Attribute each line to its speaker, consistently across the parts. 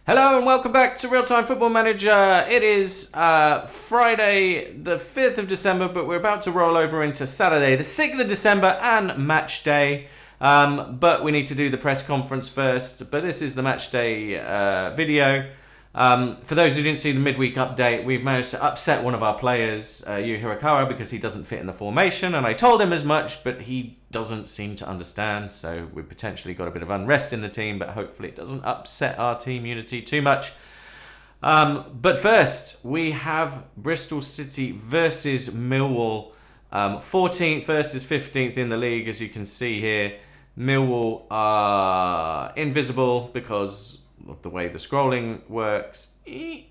Speaker 1: Hello and welcome back to Real Time Football Manager. It is Friday the 5th of December, but we're about to roll over into Saturday the 6th of December and match day. But we need to do the press conference first. But this is the match day video. For those who didn't see the midweek update, we've managed to upset one of our players, Yu Harikawa, because he doesn't fit in the formation. And I told him as much, but he doesn't seem to understand. So we've potentially got a bit of unrest in the team, but hopefully it doesn't upset our team unity too much. But first, we have Bristol City versus Millwall. 14th versus 15th in the league, as you can see here. Millwall are invisible because of the way the scrolling works. There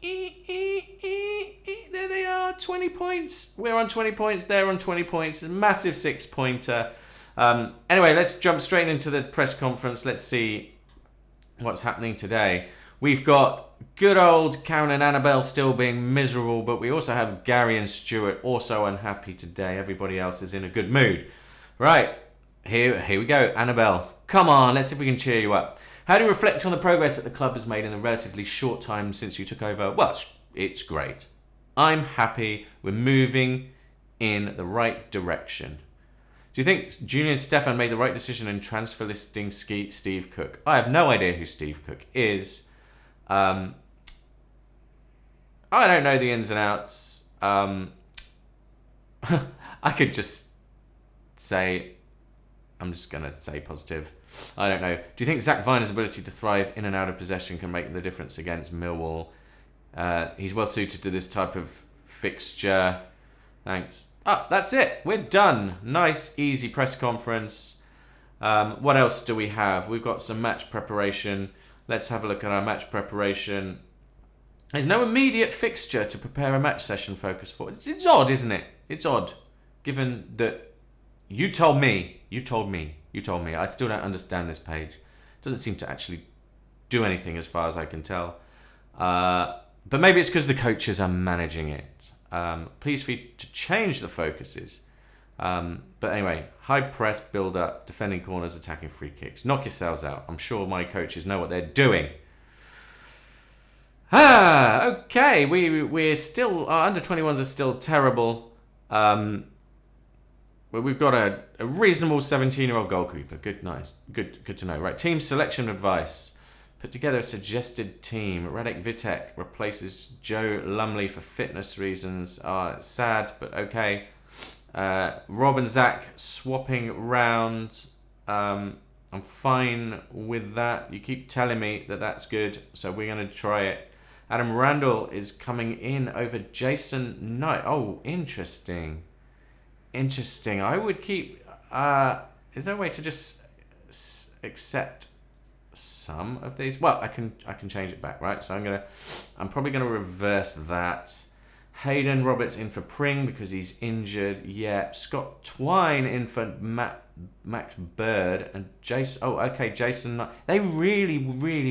Speaker 1: they are, 20 points. We're on 20 points, they're on 20 points. It's a massive 6-pointer. Anyway, let's jump straight into the press conference. Let's see what's happening today. We've got good old Karen and Annabelle still being miserable, but we also have Gary and Stuart also unhappy today. Everybody else is in a good mood. Right, here we go. Annabelle, come on, let's see if we can cheer you up. How do you reflect on the progress that the club has made in the relatively short time since you took over? Well, it's great. I'm happy. We're moving in the right direction. Do you think Junior Stefan made the right decision in transfer listing Steve Cook? I have no idea who Steve Cook is. I don't know the ins and outs. I could just say, I'm just going to say positive. I don't know. Do you think Zach Viner's ability to thrive in and out of possession can make the difference against Millwall? He's well suited to this type of fixture. Thanks. That's it. We're done. Nice, easy press conference. What else do we have? We've got some match preparation. Let's have a look at our match preparation. There's no immediate fixture to prepare a match session focus for. It's odd, isn't it? It's odd, given that you told me. I still don't understand this page. It doesn't seem to actually do anything as far as I can tell. But maybe it's because the coaches are managing it. Please feel free to change the focuses. But anyway, high press, build up, defending corners, attacking free kicks. Knock yourselves out. I'm sure my coaches know what they're doing. Okay. We're still, our under 21s are still terrible. But we've got a reasonable 17-year-old goalkeeper. Good to know. Right, team selection advice. Put together a suggested team. Radek Vitek replaces Joe Lumley for fitness reasons. It's sad, but okay. Rob and Zach swapping round. I'm fine with that. You keep telling me that that's good, so we're going to try it. Adam Randall is coming in over Jason Knight. Oh, interesting. I would keep... is there a way to just accept some of these? Well, I can change it back, right? So I'm probably gonna reverse that. Hayden Roberts in for Pring because he's injured. Yeah. Scott Twine in for Max Bird and Jason. Oh, okay, Jason Knight. They really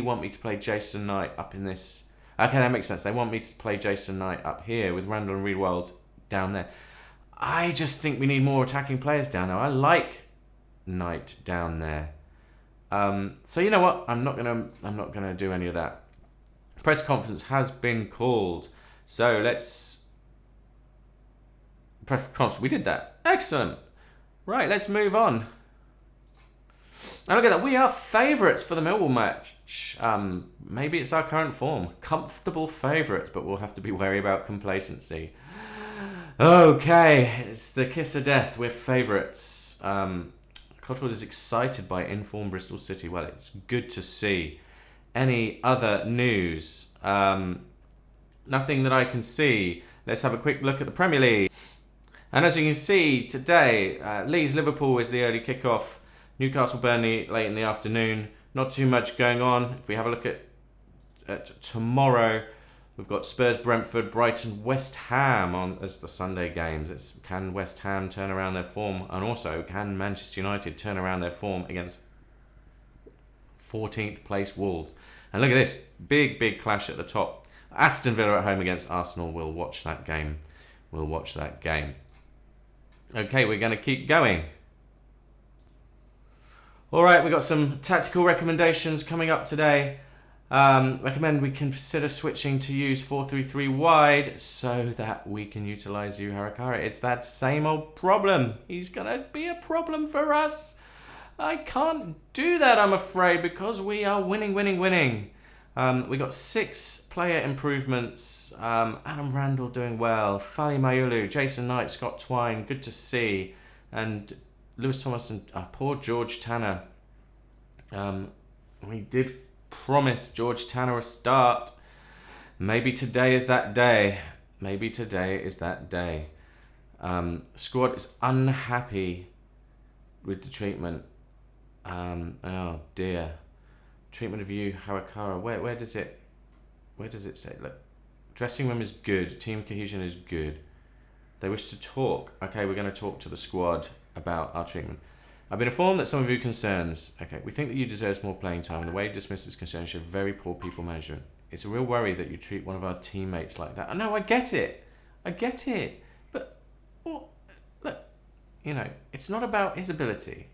Speaker 1: want me to play Jason Knight up in this. Okay, that makes sense. They want me to play Jason Knight up here with Randall and Riedwald down there. I just think we need more attacking players down there. I like Knight down there. So you know what? I'm not gonna do any of that. Press conference has been called. So let's press conference. We did that. Excellent. Right, let's move on. And look at that. We are favourites for the Millwall match. Maybe it's our current form. Comfortable favourites, but we'll have to be wary about complacency. Okay, it's the kiss of death. We're favourites. Cotwood is excited by informed Bristol City. Well, it's good to see. Any other news? Nothing that I can see. Let's have a quick look at the Premier League. And as you can see today, Leeds-Liverpool is the early kickoff. Newcastle-Burnley late in the afternoon. Not too much going on. If we have a look at tomorrow, we've got Spurs, Brentford, Brighton, West Ham on as the Sunday games. Can West Ham turn around their form? And also, can Manchester United turn around their form against 14th place Wolves? And look at this. Big clash at the top. Aston Villa at home against Arsenal. We'll watch that game. Okay, we're going to keep going. All right, we've got some tactical recommendations coming up today. Recommend we consider switching to use 4-3-3 wide so that we can utilize Yu Harikawa. It's that same old problem. He's going to be a problem for us. I can't do that, I'm afraid, because we are winning. We got 6 player improvements. Adam Randall doing well. Fali Mayulu, Jason Knight, Scott Twine, good to see. And Lewis Thomas and poor George Tanner. We did promise George Tanner a start. Maybe today is that day. Squad is unhappy with the treatment. Oh dear. Treatment of Yu Harikawa. Where does it say? Look, dressing room is good. Team cohesion is good. They wish to talk. Okay, we're going to talk to the squad about our treatment. I've been informed that some of you concerns. Okay, we think that you deserve more playing time. The way you dismiss this concern shows very poor people management. It's a real worry that you treat one of our teammates like that. No, I get it. But, well, look, it's not about his ability.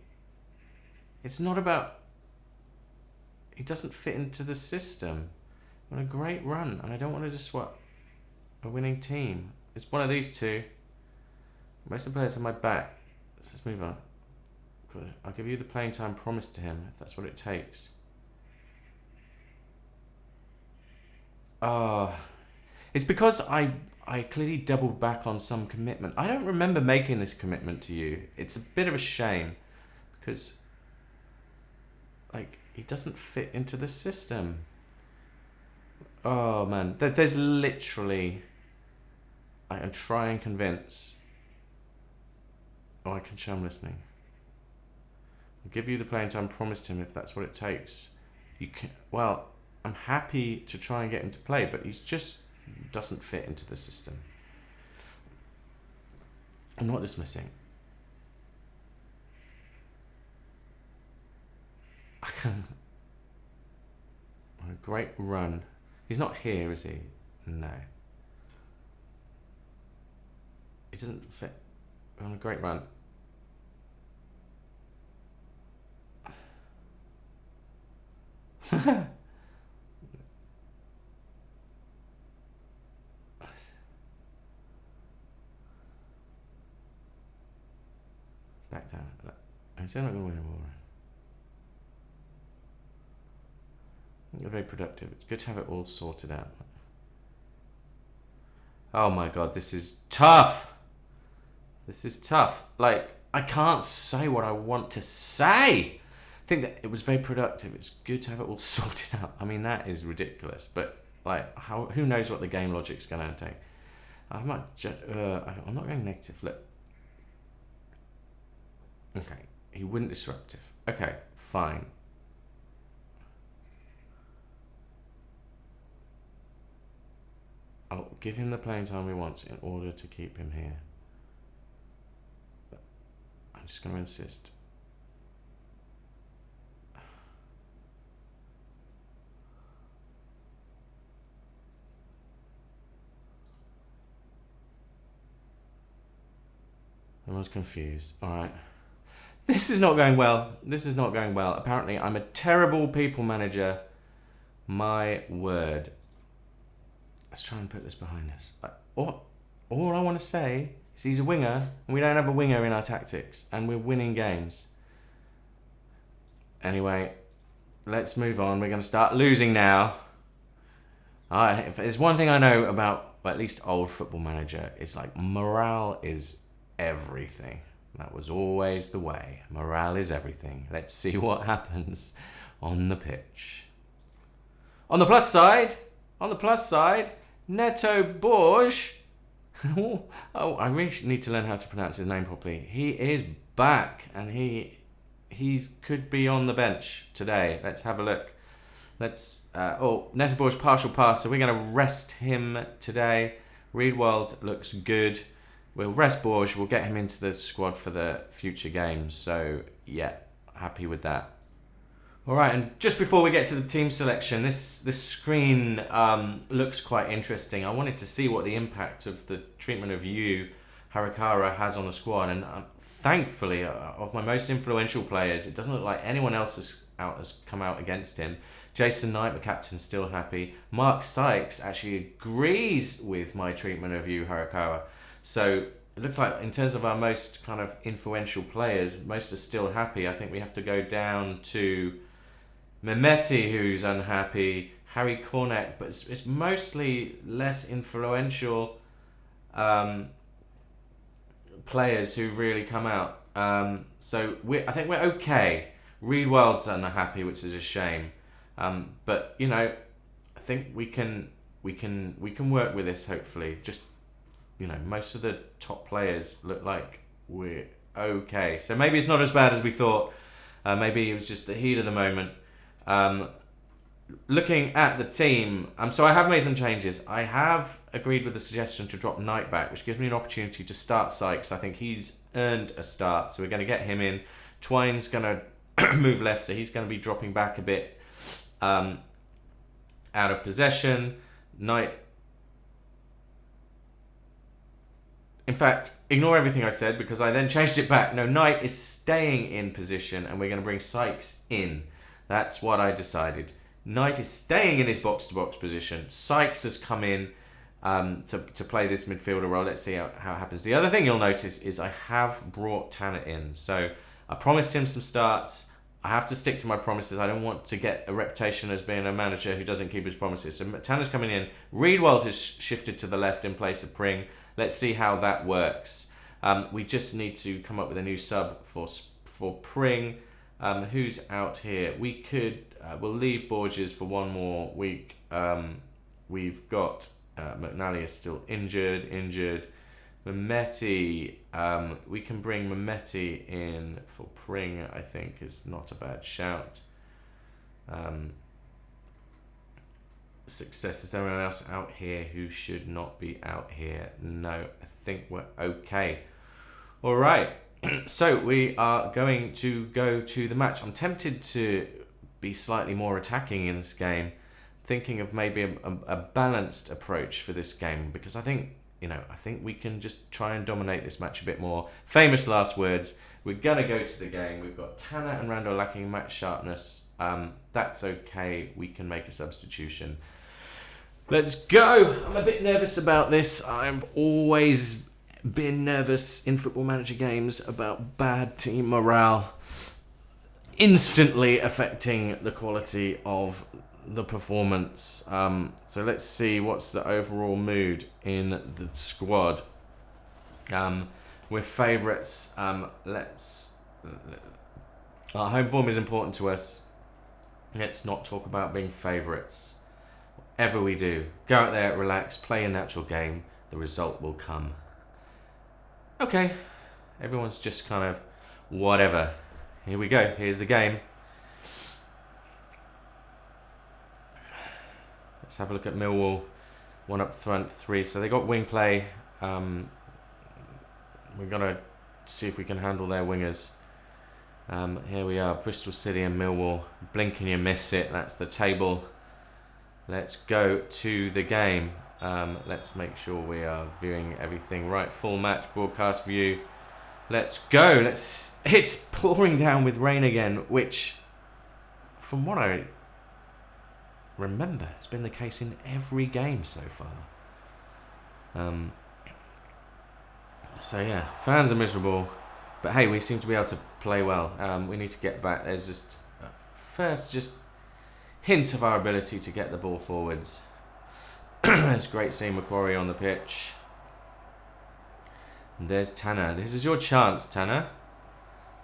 Speaker 1: It's not about... He doesn't fit into the system. We're on a great run, and I don't want to disrupt a winning team. It's one of these two. Most of the players have my back. So let's move on. I'll give you the playing time promised to him, if that's what it takes. It's because I clearly doubled back on some commitment. I don't remember making this commitment to you. It's a bit of a shame, because, he doesn't fit into the system. Oh, man. There's literally... I can try and convince... I can show I'm listening. I'll give you the playing time promised him if that's what it takes. I'm happy to try and get him to play, but he just doesn't fit into the system. I'm not dismissing. On a great run. He's not here, is he? No. He doesn't fit. On a great run. Back down. I'm still not going to win a war. You're very productive. It's good to have it all sorted out. Oh my god, this is tough. I can't say what I want to say. I think that it was very productive. It's good to have it all sorted out. I mean, that is ridiculous. But, who knows what the game logic's going to take? I'm not going negative. Look. Okay. He wouldn't disruptive. Okay, fine. I'll give him the playing time he wants in order to keep him here. But I'm just going to insist. Everyone's confused. Alright. This is not going well. Apparently, I'm a terrible people manager. My word. Let's try and put this behind us. All I want to say is he's a winger, and we don't have a winger in our tactics, and we're winning games. Anyway, let's move on. We're going to start losing now. If there's one thing I know about, at least old Football Manager, it's morale is everything. That was always the way. Morale is everything. Let's see what happens on the pitch. On the plus side, Neto Borges. I really need to learn how to pronounce his name properly. He is back, and he could be on the bench today. Let's have a look. Neto Borges partial pass, so we're going to rest him today. Reedwald looks good. We'll rest Borges. We'll get him into the squad for the future games. So, yeah, happy with that. All right, and just before we get to the team selection, this screen looks quite interesting. I wanted to see what the impact of the treatment of Yu Harikawa has on the squad. And thankfully, of my most influential players, it doesn't look like anyone else has come out against him. Jason Knight, the captain's still happy. Mark Sykes actually agrees with my treatment of Yu Harikawa. So it looks like in terms of our most kind of influential players, most are still happy. I think we have to go down to Mehmeti, who's unhappy, Harry Cornet, but it's mostly less influential players who really come out. So I think we're okay. Reed Wild's unhappy, which is a shame. But you know, I think we can work with this. Hopefully, just most of the top players look like we're okay. So maybe it's not as bad as we thought. Maybe it was just the heat of the moment. Looking at the team, so I have made some changes. I have agreed with the suggestion to drop Knight back, which gives me an opportunity to start Sykes. I think he's earned a start, so we're going to get him in. Twine's going to move left, so he's going to be dropping back a bit out of possession. Knight. In fact, ignore everything I said because I then changed it back. No, Knight is staying in position, and we're going to bring Sykes in. That's what I decided. Knight is staying in his box-to-box position. Sykes has come in to play this midfielder role. Let's see how it happens. The other thing you'll notice is I have brought Tanner in. So I promised him some starts. I have to stick to my promises. I don't want to get a reputation as being a manager who doesn't keep his promises. So Tanner's coming in. Reedwald has shifted to the left in place of Pring. Let's see how that works. We just need to come up with a new sub for Pring. Who's out here? We could we'll leave Borges for one more week. We've got McNally is still injured. Mehmeti, we can bring Mehmeti in for Pring. I think is not a bad shout. Success. Is there anyone else out here who should not be out here? No, I think we're okay. All right. So we are going to go to the match. I'm tempted to be slightly more attacking in this game, thinking of maybe a balanced approach for this game, because I think we can just try and dominate this match a bit more. Famous last words. We're gonna go to the game. We've got Tanner and Randall lacking match sharpness. That's okay. We can make a substitution. Let's go. I'm a bit nervous about this. I've always been nervous in Football Manager games about bad team morale instantly affecting the quality of the performance. So let's see what's the overall mood in the squad. We're favourites. Our home form is important to us. Let's not talk about being favourites. Whatever we do, go out there, relax, play a natural game. The result will come. Okay, everyone's just kind of whatever. Here we go. Here's the game. Let's have a look at Millwall. One up front, three. So they got wing play. We're gonna see if we can handle their wingers. Here we are, Bristol City and Millwall. Blink and you miss it. That's the table. Let's go to the game. Let's make sure we are viewing everything right. Full match broadcast view. Let's go. It's pouring down with rain again, which, from what I remember, has been the case in every game so far. So yeah, fans are miserable, but hey, we seem to be able to play well. We need to get back. There's just a first hint of our ability to get the ball forwards. It's great seeing Macquarie on the pitch. And there's Tanner. This is your chance, Tanner.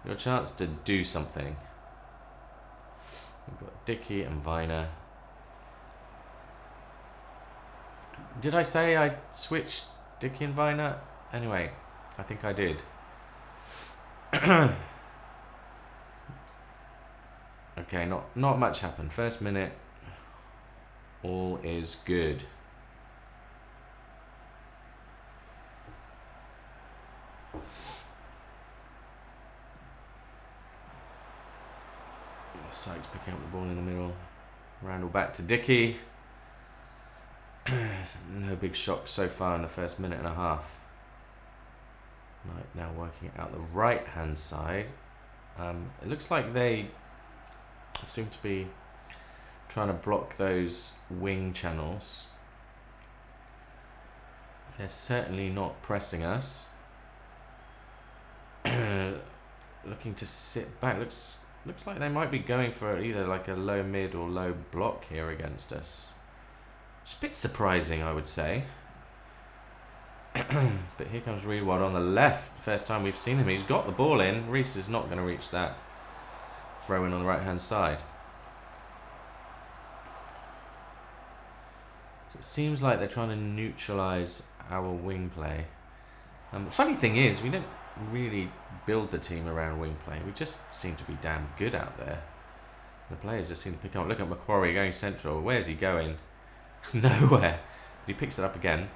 Speaker 1: Your chance to do something. We've got Dickey and Viner. Did I say I switched Dickey and Viner? Anyway, I think I did. Okay, not much happened. First minute, all is good. Sykes picking up the ball in the middle. Randall back to Dickey. No big shock so far in the first minute and a half. Knight now working out the right hand side. It looks like they seem to be trying to block those wing channels. They're certainly not pressing us. Looking to sit back. Looks like they might be going for either like a low mid or low block here against us. It's a bit surprising, I would say. But here comes Reedwald on the left. First time we've seen him. He's got the ball in. Reese is not going to reach that. Throw in on the right hand side. So it seems like they're trying to neutralise our wing play. The funny thing is, we don't really build the team around wing play. We just seem to be damn good out there. The players just seem to pick up. Look at Macquarie going central. Where's he going? Nowhere. But he picks it up again.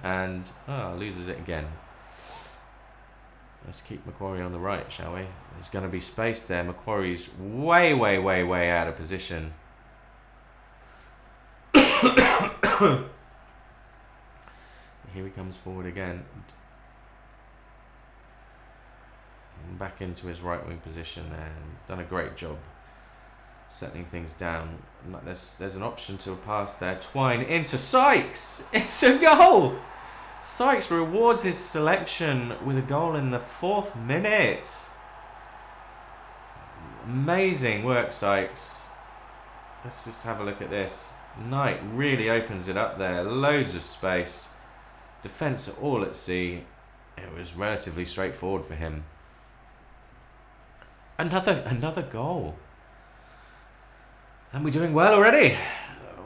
Speaker 1: And loses it again. Let's keep Macquarie on the right, shall we? There's going to be space there. Macquarie's way out of position. Here he comes forward again. Back into his right wing position there. He's done a great job settling things down. There's an option to a pass there. Twine into Sykes. It's a goal. Sykes rewards his selection with a goal in the 4th minute. Amazing work, Sykes. Let's just have a look at this. Knight really opens it up there. Loads of space. Defence are all at sea. It was relatively straightforward for him. Another goal. And we're doing well already.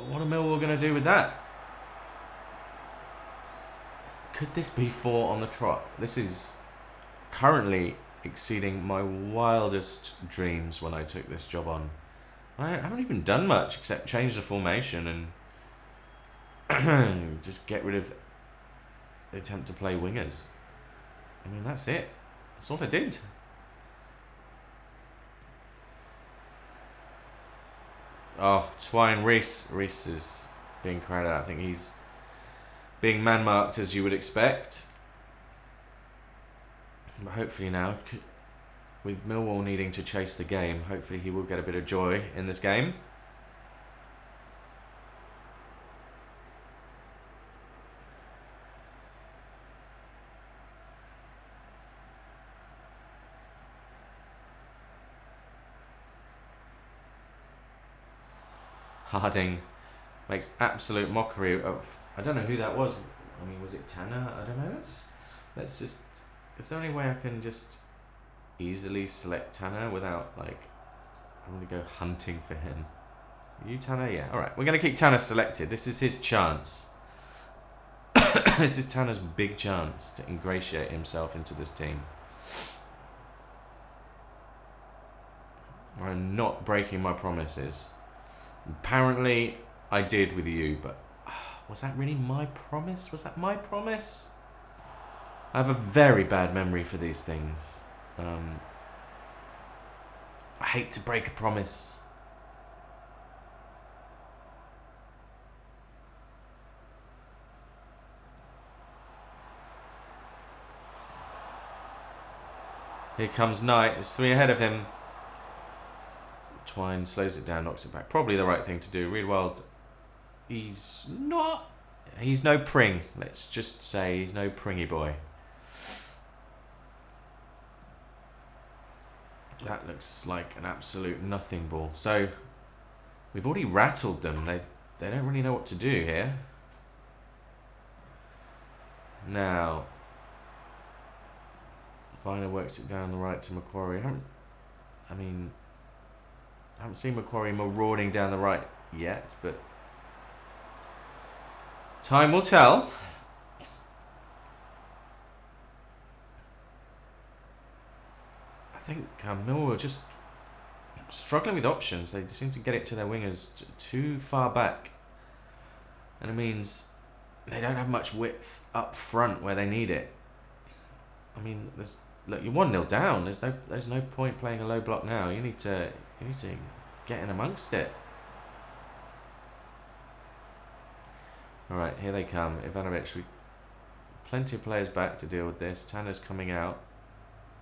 Speaker 1: What are Millwall going to do with that? Could this be 4 on the trot? This is currently exceeding my wildest dreams when I took this job on. I haven't even done much except change the formation and just get rid of the attempt to play wingers. I mean, that's it. That's all I did. Oh, Twine Reese. Reese is being crowded out. I think he's being man-marked as you would expect. But hopefully now, with Millwall needing to chase the game, hopefully he will get a bit of joy in this game. Harding makes absolute mockery of... I don't know who that was. I mean, was it Tanner? I don't know. Let's just... It's the only way I can just easily select Tanner without, like... I'm going to go hunting for him. Are you Tanner? Yeah. Alright, we're going to keep Tanner selected. This is his chance. This is Tanner's big chance to ingratiate himself into this team. I'm not breaking my promises. Apparently, I did with you, but was that really my promise? Was that my promise? I have a very bad memory for these things. I hate to break a promise. Here comes Knight. There's 3 ahead of him. Twine slows it down, knocks it back. Probably the right thing to do. Reedwald, he's no pring. Let's just say he's no pringy boy. That looks like an absolute nothing ball. So we've already rattled them. They don't really know what to do here. Now Viner works it down the right to Macquarie. I haven't seen Macquarie marauding down the right yet, but time will tell. I think Millwall are just struggling with options. They seem to get it to their wingers too far back. And it means they don't have much width up front where they need it. I mean, look, you're 1-0 down. There's no point playing a low block now. You need to get in amongst it. Alright, here they come. Ivanovic, plenty of players back to deal with this. Tanner's coming out.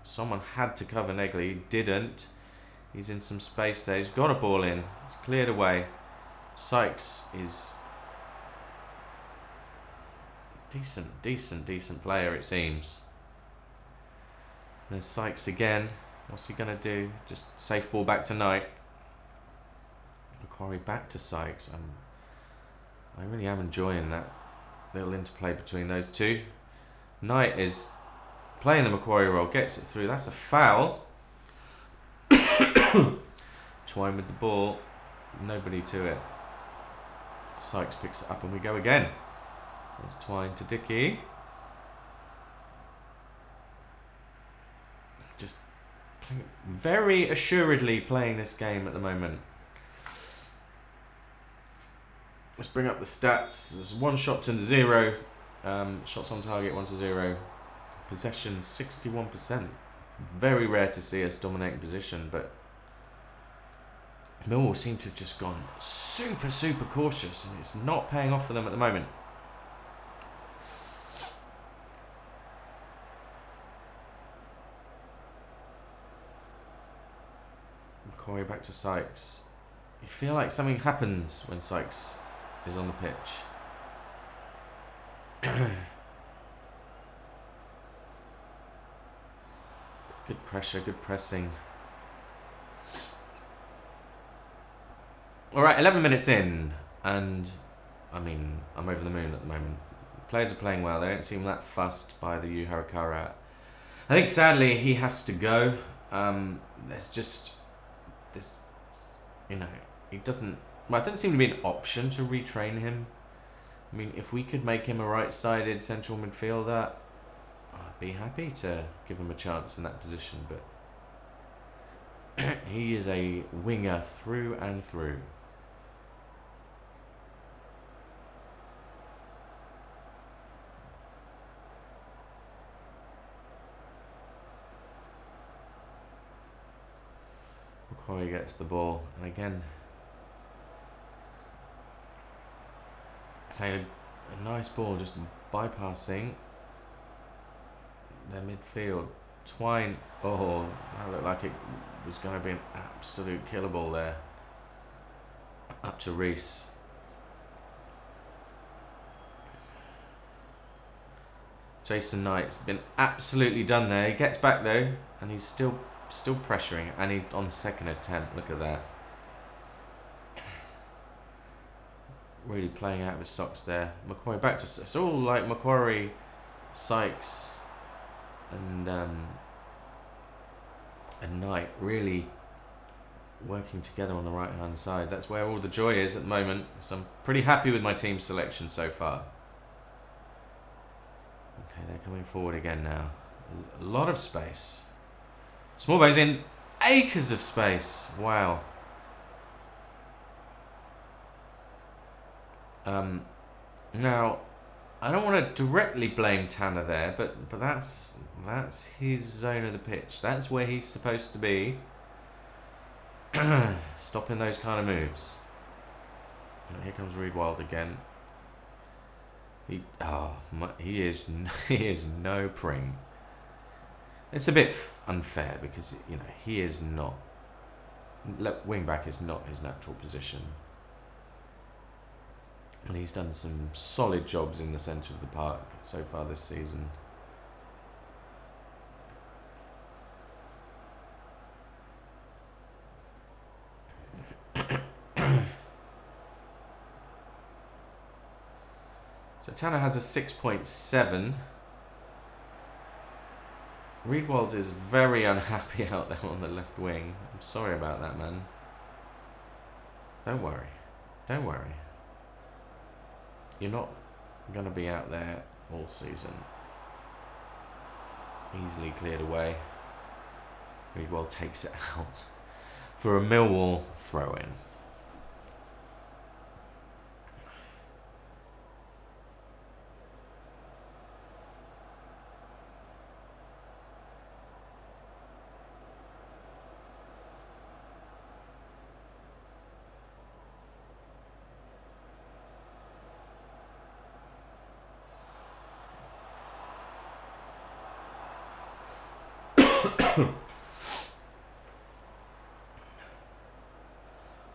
Speaker 1: Someone had to cover Negley. He didn't. He's in some space there. He's got a ball in. It's cleared away. Sykes is decent player, it seems. There's Sykes again. What's he going to do? Just safe ball back to Knight. Macquarie back to Sykes. I really am enjoying that little interplay between those two. Knight is playing the Macquarie role, gets it through. That's a foul. Twine with the ball. Nobody to it. Sykes picks it up and we go again. There's Twine to Dickey. Just very assuredly playing this game at the moment. Let's bring up the stats. There's 1 shot to 0. Shots on target 1 to 0. Possession 61%. Very rare to see us dominating position, but Millwall seem to have just gone super cautious, and it's not paying off for them at the moment. Macquarie back to Sykes. You feel like something happens when Sykes is on the pitch. Good pressure, good pressing. Alright, 11 minutes in, and I mean, I'm over the moon at the moment. Players are playing well. They don't seem that fussed by the Yu Harikawa. I think sadly he has to go. There's just this, you know, he doesn't. Well, it doesn't seem to be an option to retrain him. I mean, if we could make him a right-sided central midfielder, I'd be happy to give him a chance in that position. But he is a winger through and through. Macquarie gets the ball, and again, played a nice ball, just bypassing their midfield. Twine, oh, that looked like it was going to be an absolute killer ball there. Up to Reese. Jason Knight's been absolutely done there. He gets back though, and he's still pressuring, and he's on the second attempt. Look at that. Really playing out of his socks there. Macquarie back to, it's all like Macquarie, Sykes, and Knight really working together on the right hand side. That's where all the joy is at the moment. So I'm pretty happy with my team selection so far. Okay, they're coming forward again now. A lot of space. Smallbone's in acres of space. Wow. Now, I don't want to directly blame Tanner there, but that's his zone of the pitch. That's where he's supposed to be. Stopping those kind of moves. And here comes Reedwild again. He is no pring. It's a bit unfair because, you know, he is not. Wing back is not his natural position. And he's done some solid jobs in the centre of the park so far this season. So Tanner has a 6.7. Reedwald is very unhappy out there on the left wing. I'm sorry about that, man. Don't worry. Don't worry. You're not going to be out there all season. Easily cleared away. Reedwald takes it out for a Millwall throw-in.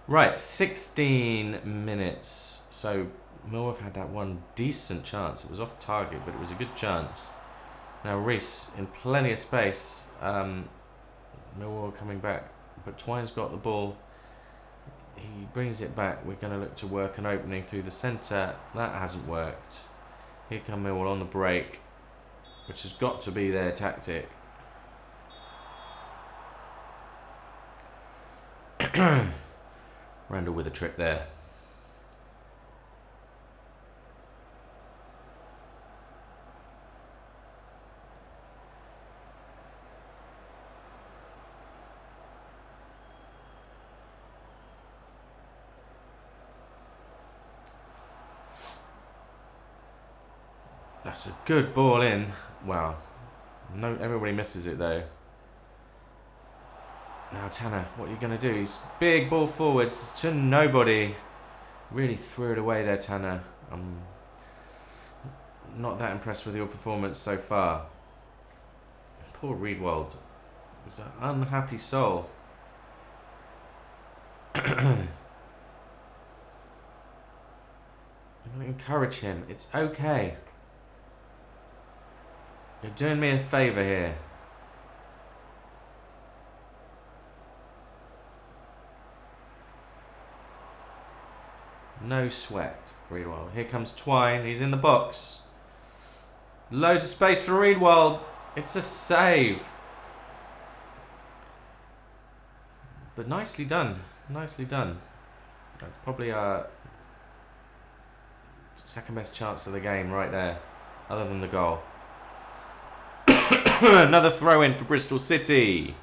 Speaker 1: Right, 16 minutes. So Millwall have had that one decent chance. It was off target, but it was a good chance. Now Reese in plenty of space. Millwall coming back, but Twine's got the ball. He brings it back. We're going to look to work an opening through the centre. That hasn't worked. Here come Millwall on the break, which has got to be their tactic. Randall with a trip there. That's a good ball in. Wow. No, everybody misses it though. Now Tanner, what are you going to do? He's big ball forwards to nobody. Really threw it away there, Tanner. I'm not that impressed with your performance so far. Poor Reedwald. He's an unhappy soul. I'm going to encourage him. It's okay. You're doing me a favour here. No sweat, Reedwald. Here comes Twine. He's in the box. Loads of space for Reedwald. It's a save. But nicely done. Nicely done. That's probably our second best chance of the game right there, other than the goal. Another throw in for Bristol City.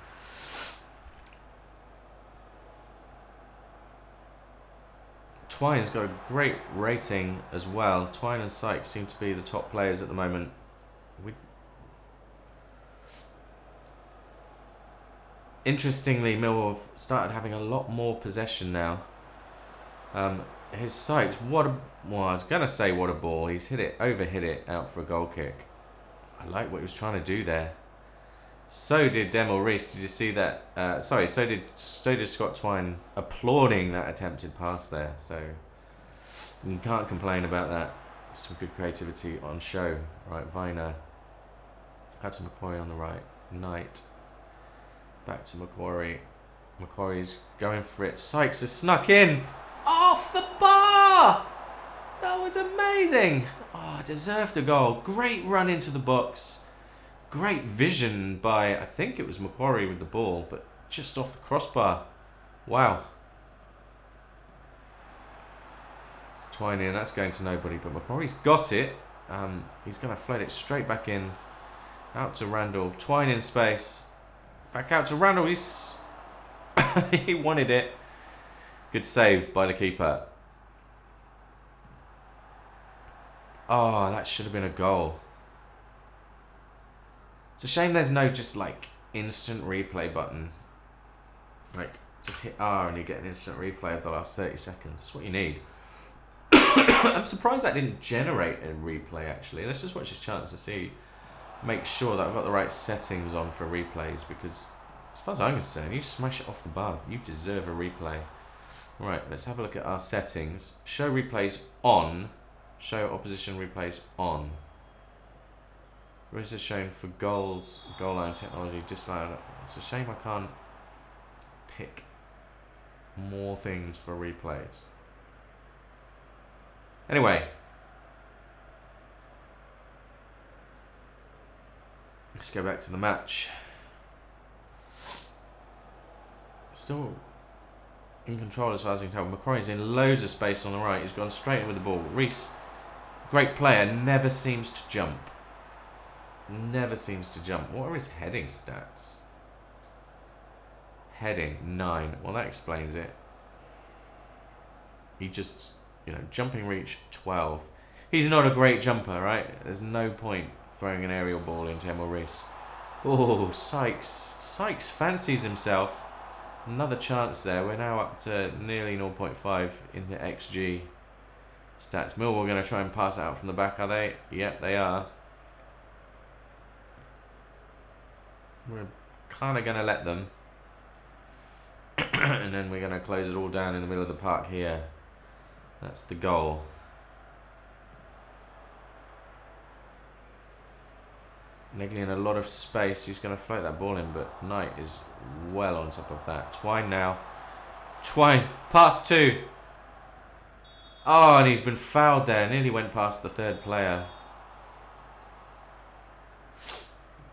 Speaker 1: Twine's got a great rating as well. Twine and Sykes seem to be the top players at the moment. Interestingly, Millwall have started having a lot more possession now. His Sykes, well, I was going to say what a ball. He's hit it, overhit it out for a goal kick. I like what he was trying to do there. So did Demel Reese. Did you see that? So did Scott Twine applauding that attempted pass there. So you can't complain about that. Some good creativity on show. Right, Viner. Out to Macquarie on the right. Knight. Back to Macquarie. Macquarie's going for it. Sykes has snuck in. Off the bar! That was amazing. Oh, deserved a goal. Great run into the box. Great vision by, I think it was Macquarie with the ball, but just off the crossbar. Wow. Twine in, that's going to nobody, but Macquarie's got it. He's going to float it straight back in. Out to Randall. Twine in space. Back out to Randall. He's he wanted it. Good save by the keeper. Oh, that should have been a goal. It's a shame there's no just like instant replay button. Like just hit R and you get an instant replay of the last 30 seconds. That's what you need. I'm surprised that didn't generate a replay actually. Let's just watch this chance to see. Make sure that I've got the right settings on for replays, because as far as I'm concerned, you smash it off the bar, you deserve a replay. Right, let's have a look at our settings. Show replays on. Show opposition replays on. Where is this shown for goals, goal line technology, disallowed? It's a shame I can't pick more things for replays. Anyway. Let's go back to the match. Still in control as far as I can tell. Macquarie's in loads of space on the right. He's gone straight in with the ball. Reese, great player, never seems to jump. Never seems to jump. What are his heading stats? Heading 9. Well, that explains it. He just, jumping reach 12. He's not a great jumper, right? There's no point throwing an aerial ball into Emil Reese. Oh, Sykes. Sykes fancies himself. Another chance there. We're now up to nearly 0.5 in the XG stats. Millwall going to try and pass it out from the back, are they? Yep, they are. We're kind of going to let them. And then we're going to close it all down in the middle of the park here. That's the goal. Negley in a lot of space. He's going to float that ball in, but Knight is well on top of that. Twine now. Twine. Pass 2. Oh, and he's been fouled there. Nearly went past the third player.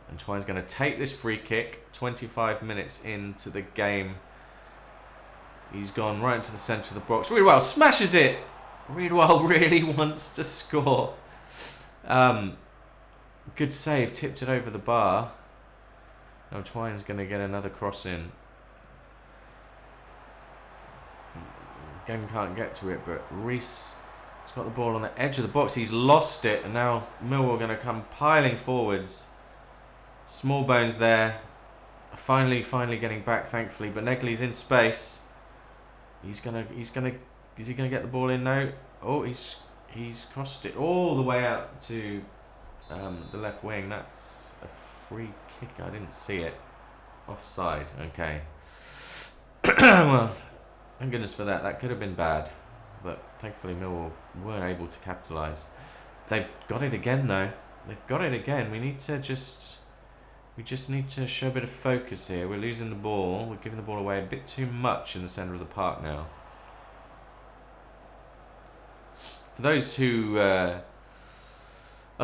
Speaker 1: And Twine's going to take this free kick. 25 minutes into the game. He's gone right into the centre of the box. Reedwell smashes it. Reedwell really wants to score. Good save. Tipped it over the bar. Now Twine's going to get another cross in. Again, can't get to it, but Reese has got the ball on the edge of the box. He's lost it, and now Millwall are going to come piling forwards. Small bones there. Finally getting back, thankfully. But Negley's in space. Is he gonna get the ball in now? Oh, he's crossed it all the way out to the left wing. That's a free kick. I didn't see it. Offside. Okay. Well, thank goodness for that. That could have been bad, but thankfully Millwall weren't able to capitalise. They've got it again, though. They've got it again. We just need to show a bit of focus here. We're losing the ball. We're giving the ball away a bit too much in the centre of the park now. For those who are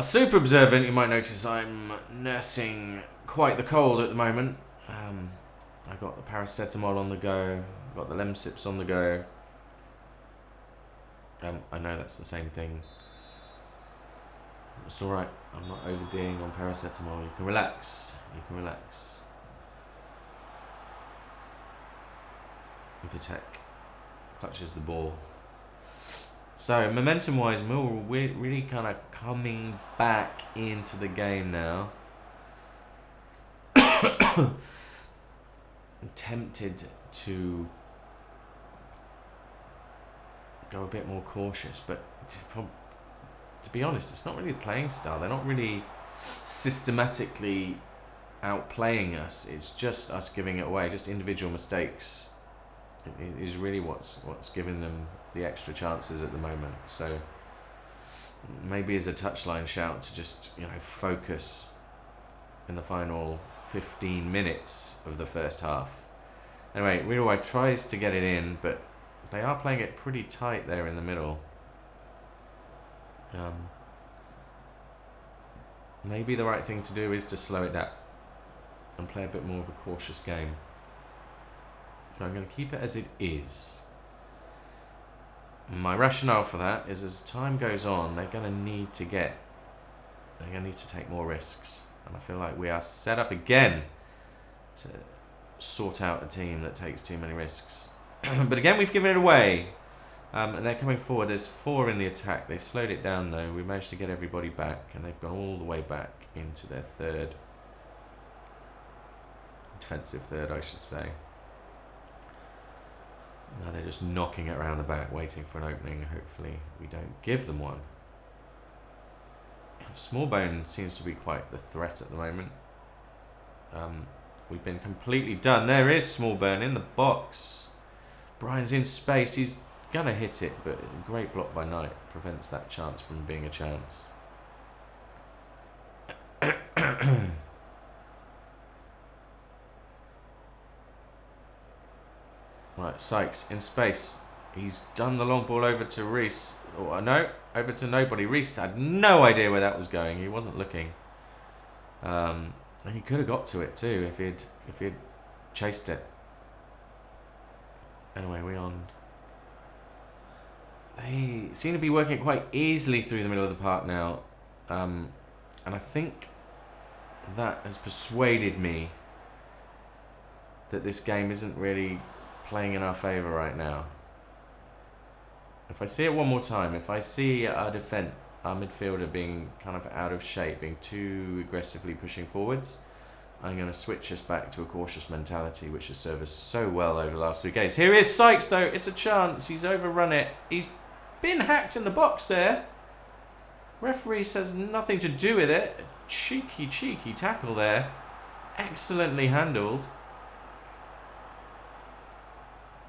Speaker 1: super observant, you might notice I'm nursing quite the cold at the moment. I got the paracetamol on the go. Got the Lemsips on the go. I know that's the same thing. It's alright. I'm not overdoing on paracetamol. You can relax. You can relax. Vitek clutches the ball. So, momentum-wise, Millwall really kind of coming back into the game now. I'm tempted to go a bit more cautious, but to be honest, it's not really the playing style. They're not really systematically outplaying us. It's just us giving it away. Just individual mistakes is really what's giving them the extra chances at the moment. So maybe as a touchline shout to just focus in the final 15 minutes of the first half. Anyway, Reedwell tries to get it in, but they are playing it pretty tight there in the middle. Maybe the right thing to do is to slow it down and play a bit more of a cautious game. But I'm going to keep it as it is. My rationale for that is as time goes on, they're going to need to take more risks. And I feel like we are set up again to sort out a team that takes too many risks. But again, we've given it away. And they're coming forward. There's 4 in the attack. They've slowed it down, though. We managed to get everybody back, and they've gone all the way back into their third. Defensive third, I should say. Now they're just knocking it around the back, waiting for an opening. Hopefully we don't give them one. Smallbone seems to be quite the threat at the moment. We've been completely done. There is Smallbone in the box. Brian's in space. He's gonna hit it, but a great block by Knight prevents that chance from being a chance. Right, Sykes in space. He's done the long ball over to Reese. Oh, no, over to nobody. Reese had no idea where that was going. He wasn't looking. And he could have got to it too if he'd chased it. Anyway, we're on. They seem to be working quite easily through the middle of the park now. And I think that has persuaded me that this game isn't really playing in our favour right now. If I see it one more time, if I see our midfielder being kind of out of shape, being too aggressively pushing forwards, I'm going to switch us back to a cautious mentality, which has served us so well over the last 3 games. Here is Sykes, though. It's a chance. He's overrun it. He's been hacked in the box there. Referee says nothing to do with it. A cheeky tackle there. Excellently handled.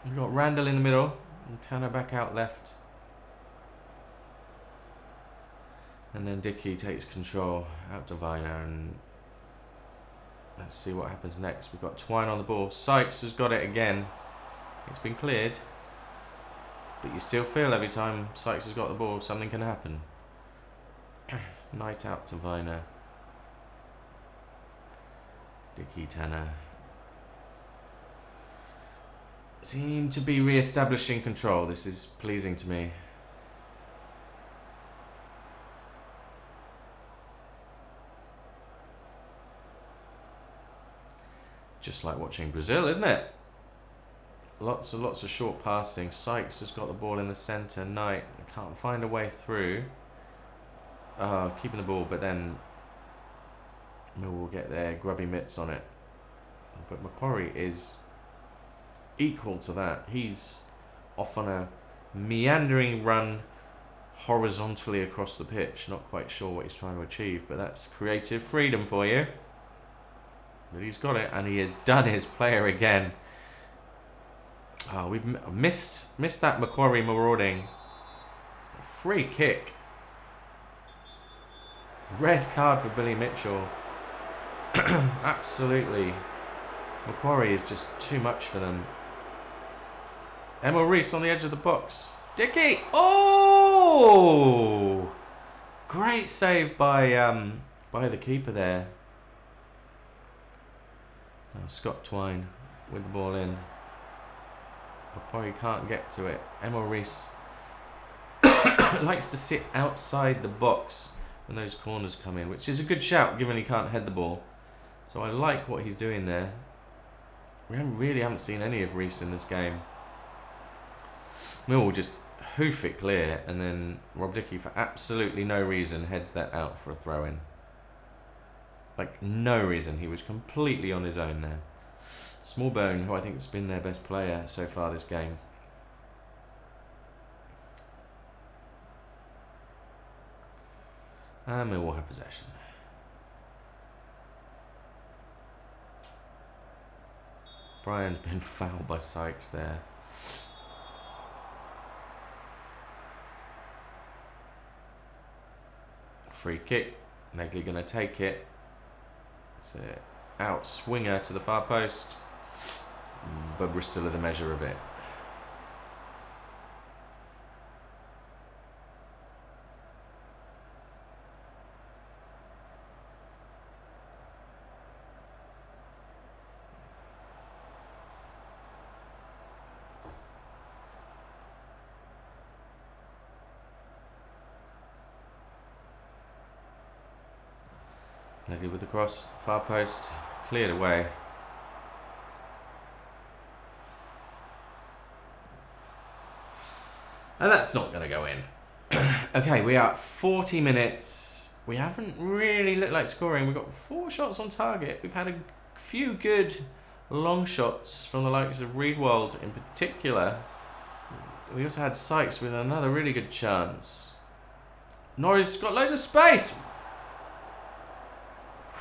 Speaker 1: We've got Randall in the middle, and Tanner back out left. And then Dickey takes control out to Viner, and let's see what happens next. We've got Twine on the ball. Sykes has got it again. It's been cleared. But you still feel every time Sykes has got the ball, something can happen. Knight out to Viner. Dickey, Tanner. Seem to be re-establishing control. This is pleasing to me. Just like watching Brazil, isn't it? Lots of short passing. Sykes has got the ball in the centre. Knight can't find a way through. Keeping the ball, but then Millwall will get their grubby mitts on it. But Macquarie is equal to that. He's off on a meandering run horizontally across the pitch. Not quite sure what he's trying to achieve, but that's creative freedom for you. But he's got it, and he has done his player again. Oh, we've missed that Macquarie marauding. Free kick. Red card for Billy Mitchell. Absolutely. Macquarie is just too much for them. Emil Reese on the edge of the box. Dickey! Oh! Great save by the keeper there. Now Scott Twine with the ball in. Macquarie can't get to it. Emil Reese likes to sit outside the box when those corners come in, which is a good shout given he can't head the ball. So I like what he's doing there. We really haven't seen any of Reese in this game. Millwall just hoof it clear, and then Rob Dickey, for absolutely no reason, heads that out for a throw-in. Like, no reason. He was completely on his own there. Smallbone, who I think has been their best player so far this game. And Millwall have possession. Brian's been fouled by Sykes there. Free kick. Negley going to take it. It's an out swinger to the far post. But Bristol are the measure of it. Negley with the cross, far post, cleared away. And that's not going to go in. Okay, we are at 40 minutes. We haven't really looked like scoring. We've got 4 shots on target. We've had a few good long shots from the likes of Reedwald in particular. We also had Sykes with another really good chance. Norris got loads of space.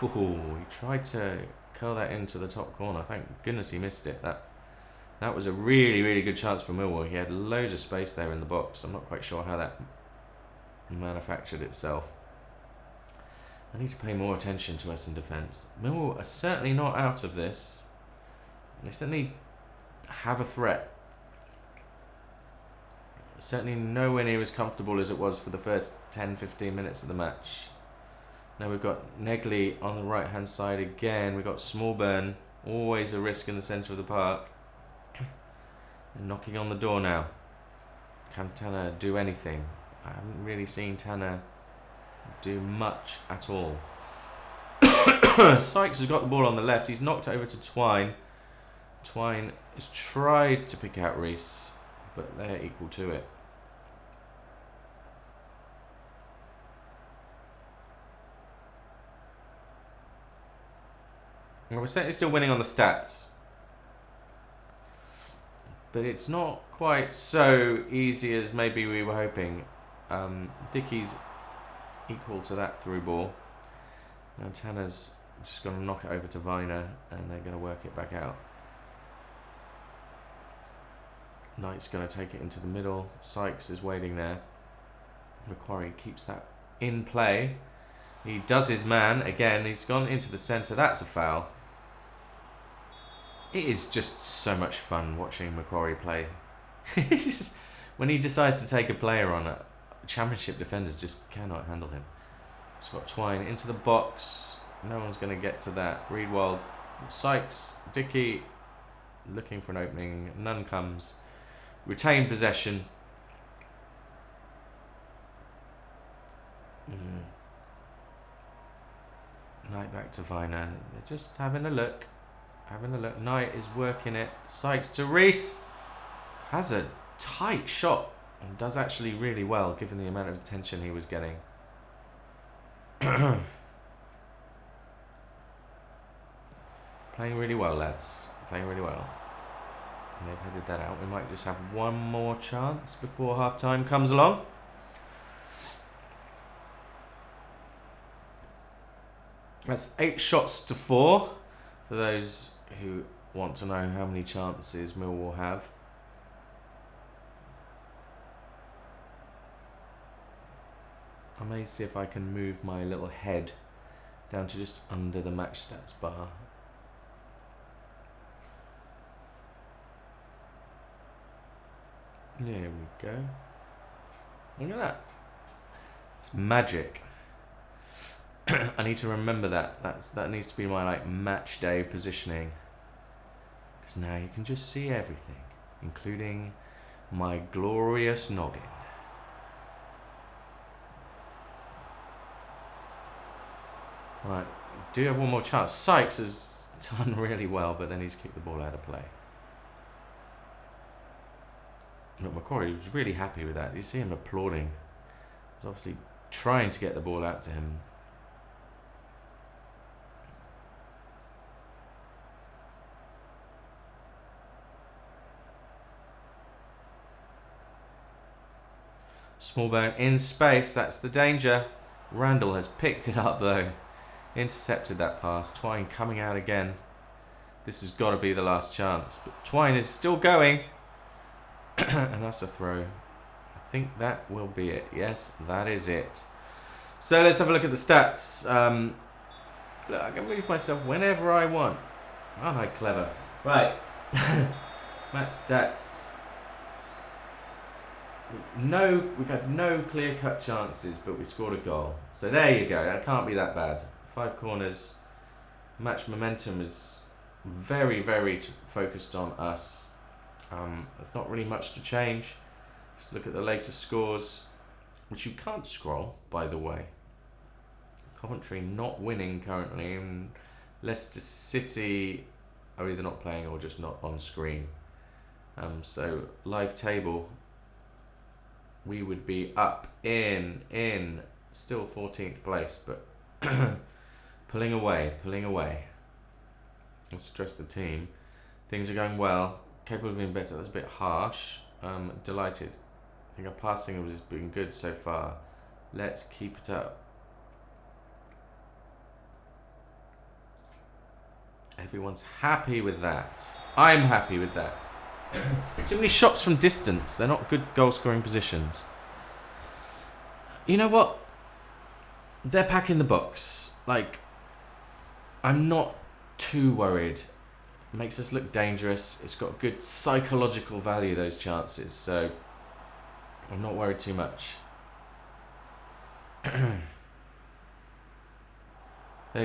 Speaker 1: Ooh, he tried to curl that into the top corner. Thank goodness he missed it. That was a really, really good chance for Millwall. He had loads of space there in the box. I'm not quite sure how that manufactured itself. I need to pay more attention to us in defence. Millwall are certainly not out of this. They certainly have a threat. Certainly nowhere near as comfortable as it was for the first 10-15 minutes of the match. Now we've got Negley on the right hand side again. We've got Smallburn, always a risk in the centre of the park. And knocking on the door now. Can Tanner do anything? I haven't really seen Tanner do much at all. Sykes has got the ball on the left. He's knocked it over to Twine. Twine has tried to pick out Reese, but they're equal to it. Well, we're certainly still winning on the stats. But it's not quite so easy as maybe we were hoping. Dickey's equal to that through ball. Now Tanner's just going to knock it over to Viner, and they're going to work it back out. Knight's going to take it into the middle. Sykes is waiting there. Macquarie keeps that in play. He does his man again. He's gone into the centre. That's a foul. It is just so much fun watching Macquarie play. When he decides to take a player on, Championship defenders just cannot handle him. He's got Twine into the box. No one's going to get to that. Reedwald, Sykes, Dickey looking for an opening. None comes. Retain possession. Knight back to Viner. They're just having a look. Knight is working it. Sykes to Reese. Has a tight shot. And does actually really well given the amount of attention he was getting. Playing really well, lads. Playing really well. And they've headed that out. We might just have one more chance before half-time comes along. That's 8 shots to 4. For those who want to know how many chances Millwall have. I may see if I can move my little head down to just under the match stats bar. There we go. Look at that. It's magic. I need to remember that. That needs to be my match day positioning. Because now you can just see everything, including my glorious noggin. Right, do have one more chance. Sykes has done really well, but then he's kicked the ball out of play. Look, Macquarie was really happy with that. You see him applauding. He's obviously trying to get the ball out to him. Smallbone in space, that's the danger. Randall has picked it up though. Intercepted that pass. Twine coming out again. This has got to be the last chance. But Twine is still going. And that's a throw. I think that will be it. Yes, that is it. So let's have a look at the stats. Look, I can move myself whenever I want. Aren't I clever? Right. Match stats. We've had no clear-cut chances, but we scored a goal. So there you go. That can't be that bad. 5 corners. Match momentum is very, very focused on us. There's not really much to change. Just look at the latest scores, which you can't scroll, by the way. Coventry not winning currently, and Leicester City are either not playing or just not on screen. So live table, we would be up in still 14th place, but pulling away. Let's address the team. Things are going well. Capable of being better. That's a bit harsh. Delighted. I think our passing has been good so far. Let's keep it up. Everyone's happy with that. I'm happy with that. Too many shots from distance. They're not good goal-scoring positions. You know what? They're packing the box. I'm not too worried. It makes us look dangerous. It's got good psychological value, those chances. So I'm not worried too much. There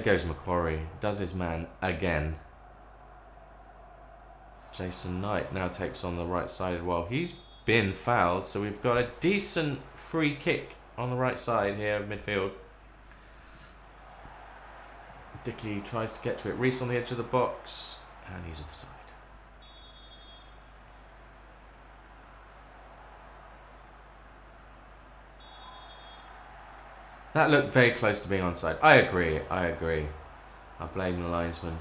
Speaker 1: goes Macquarie. Does his man again. Jason Knight now takes on the right side. Well, he's been fouled, so we've got a decent free kick on the right side here of midfield. Dickey tries to get to it. Reese on the edge of the box, and he's offside. That looked very close to being onside. I agree. I blame the linesman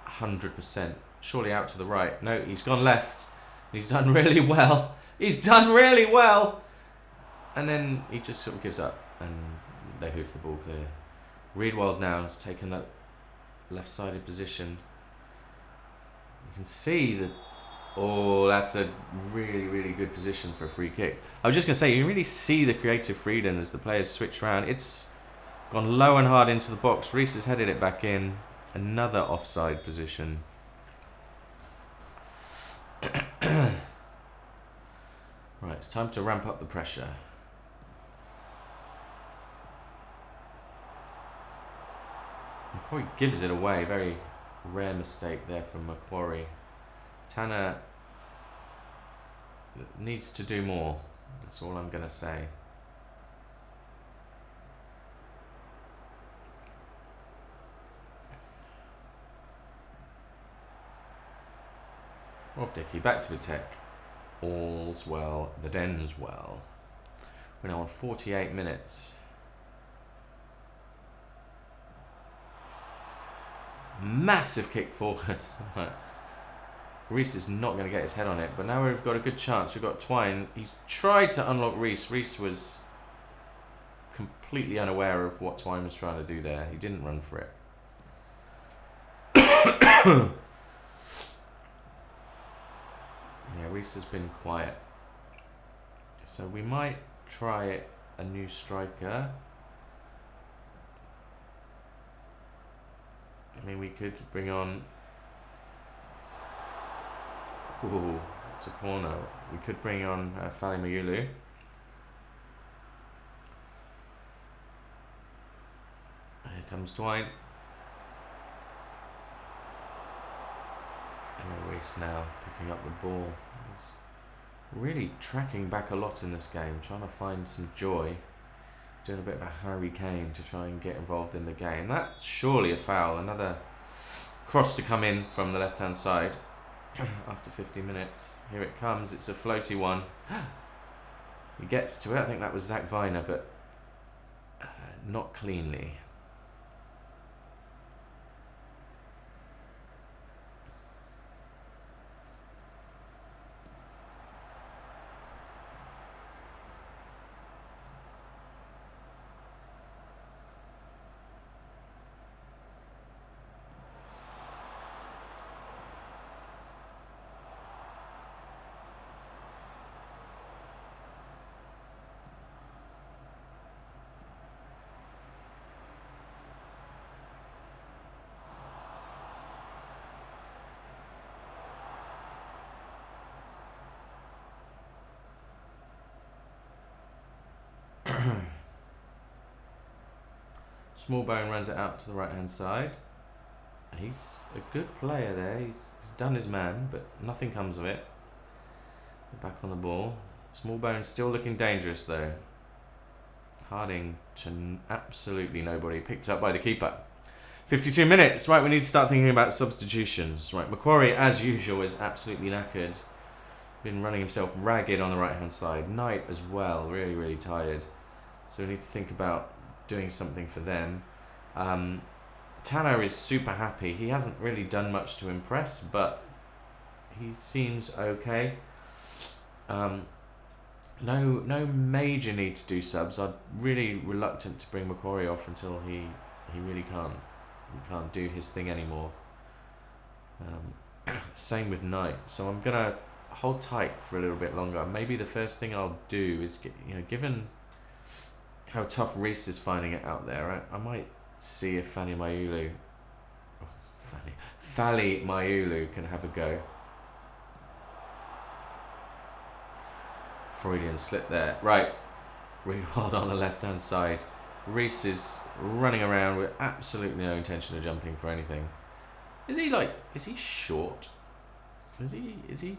Speaker 1: 100%. Surely out to the right. No, he's gone left. He's done really well. And then he just sort of gives up, and they hoof the ball clear. Reedwald now has taken that left-sided position. You can see the Oh, that's a really, really good position for a free kick. I was just going to say, you can really see the creative freedom as the players switch around. It's gone low and hard into the box. Reese has headed it back in. Another offside position. Right, it's time to ramp up the pressure. Macquarie gives it away. Very rare mistake there from Macquarie. Tanner needs to do more. That's all I'm going to say. Rob Dickey back to Vitek. All's well that ends well. We're now on 48 minutes. Massive kick forward. Reese is not going to get his head on it, but now we've got a good chance. We've got Twine. He's tried to unlock Reese. Reese was completely unaware of what Twine was trying to do there. He didn't run for it. Yeah, Reese has been quiet. So we might try a new striker. I mean, we could bring on... Ooh, it's a corner. We could bring on Fali Mayulu. Here comes Dwight. And Reese now picking up the ball. He's really tracking back a lot in this game, trying to find some joy. Doing a bit of a Harry Kane to try and get involved in the game. That's surely a foul. Another cross to come in from the left-hand side after 50 minutes. Here it comes. It's a floaty one. He gets to it. I think that was Zach Viner, but not cleanly. Smallbone runs it out to the right hand side. He's a good player there. He's done his man, but nothing comes of it. Back on the ball. Smallbone still looking dangerous though. Harding to absolutely nobody. Picked up by the keeper. 52 minutes. Right, we need to start thinking about substitutions. Right, Macquarie, as usual, is absolutely knackered. Been running himself ragged on the right hand side. Knight as well. Really, really tired. So we need to think about doing something for them. Tanner is super happy. He hasn't really done much to impress, but he seems okay. No major need to do subs. I'm really reluctant to bring Macquarie off until he really can't do his thing anymore. Same with Knight. So I'm gonna hold tight for a little bit longer. Maybe the first thing I'll do is given how tough Reese is finding it out there, I might see if Fali Mayulu can have a go. Freudian slip there. Right, Greenwald on the left hand side. Reese is running around with absolutely no intention of jumping for anything. Is he short? Is he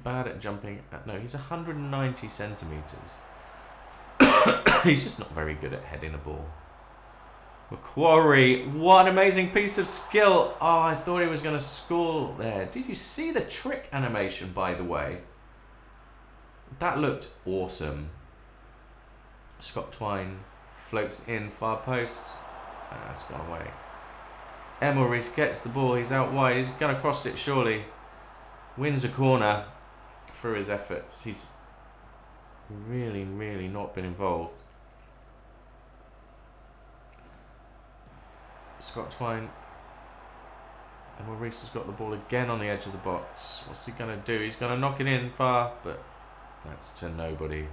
Speaker 1: bad at jumping? No, he's 190 centimetres. He's just not very good at heading a ball. Macquarie, what an amazing piece of skill. Oh, I thought he was going to score there. Did you see the trick animation, by the way? That looked awesome. Scott Twine floats in, far post. It's gone away. Emil Reese gets the ball. He's out wide. He's going to cross it, surely. Wins a corner for his efforts. He's really, really not been involved. Scott Twine And Reese has got the ball again on the edge of the box. What's he going to do? He's going to knock it in far, but that's to nobody.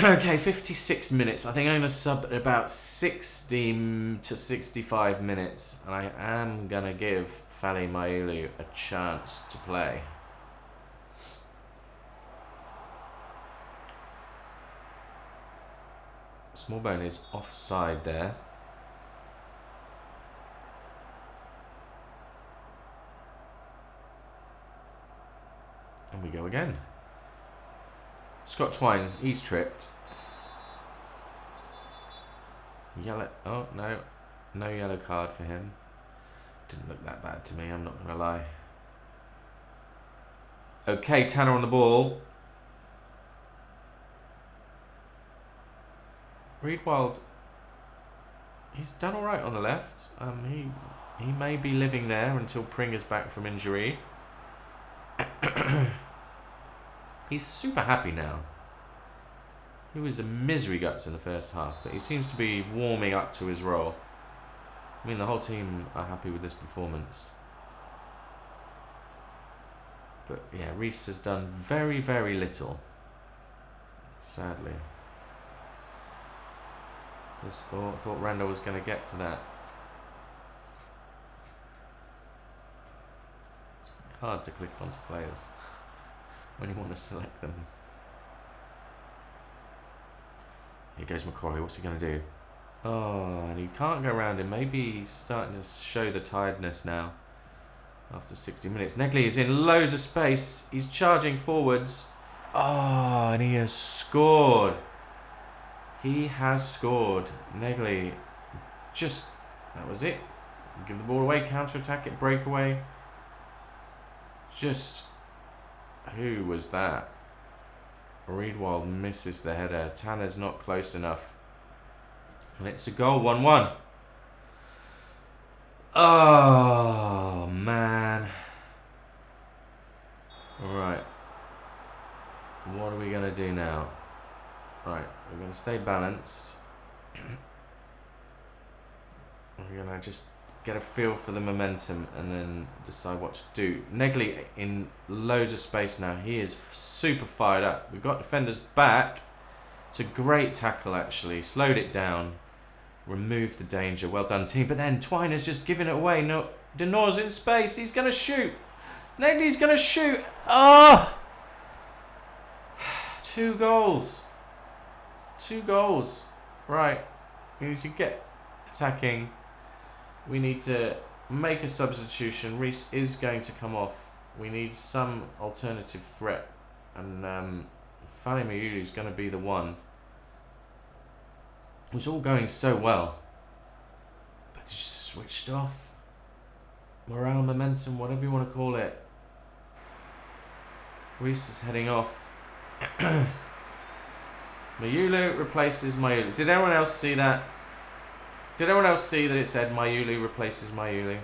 Speaker 1: Okay, 56 minutes. I think I'm going to sub at about 60 to 65 minutes. And I am going to give Fally Mayulu a chance to play. Smallbone is offside there. And we go again. Scott Twine, he's tripped. Yellow. Oh, no. No yellow card for him. Didn't look that bad to me, I'm not going to lie. Okay, Tanner on the ball. Reedwild, he's done all right on the left. He may be living there until Pringer's back from injury. He's super happy now. He was a misery guts in the first half, but he seems to be warming up to his role. I mean, the whole team are happy with this performance. But yeah, Reese has done very, very little. Sadly. I thought Randall was going to get to that. It's hard to click onto players when you want to select them. Here goes McCrory. What's he going to do? Oh, and he can't go around him. Maybe he's starting to show the tiredness now. After 60 minutes. Negley is in loads of space. He's charging forwards. Oh, and he has scored. He has scored. Negley just... That was it. Give the ball away. Counter-attack it. Breakaway. Just... Who was that? Reedwild misses the header. Tanner's not close enough. And it's a goal. 1-1. Oh, man. Right. What are we going to do now? Right. We're going to stay balanced. We're going to just get a feel for the momentum and then decide what to do. Negley in loads of space now. He is super fired up. We've got defenders back. It's a great tackle, actually. Slowed it down. Removed the danger. Well done, team. But then Twine has just given it away. No, Denor's in space. He's going to shoot. Negley's going to shoot. Oh! 2 goals. 2 goals. Right. We need to get attacking. We need to make a substitution. Reese is going to come off. We need some alternative threat. And Fally Mayulu is going to be the one. It was all going so well. But it's just switched off. Morale, momentum, whatever you want to call it. Reese is heading off. Mayulu replaces Mayulu. Did anyone else see that? Did anyone else see that it said Mayulu replaces Mayulu?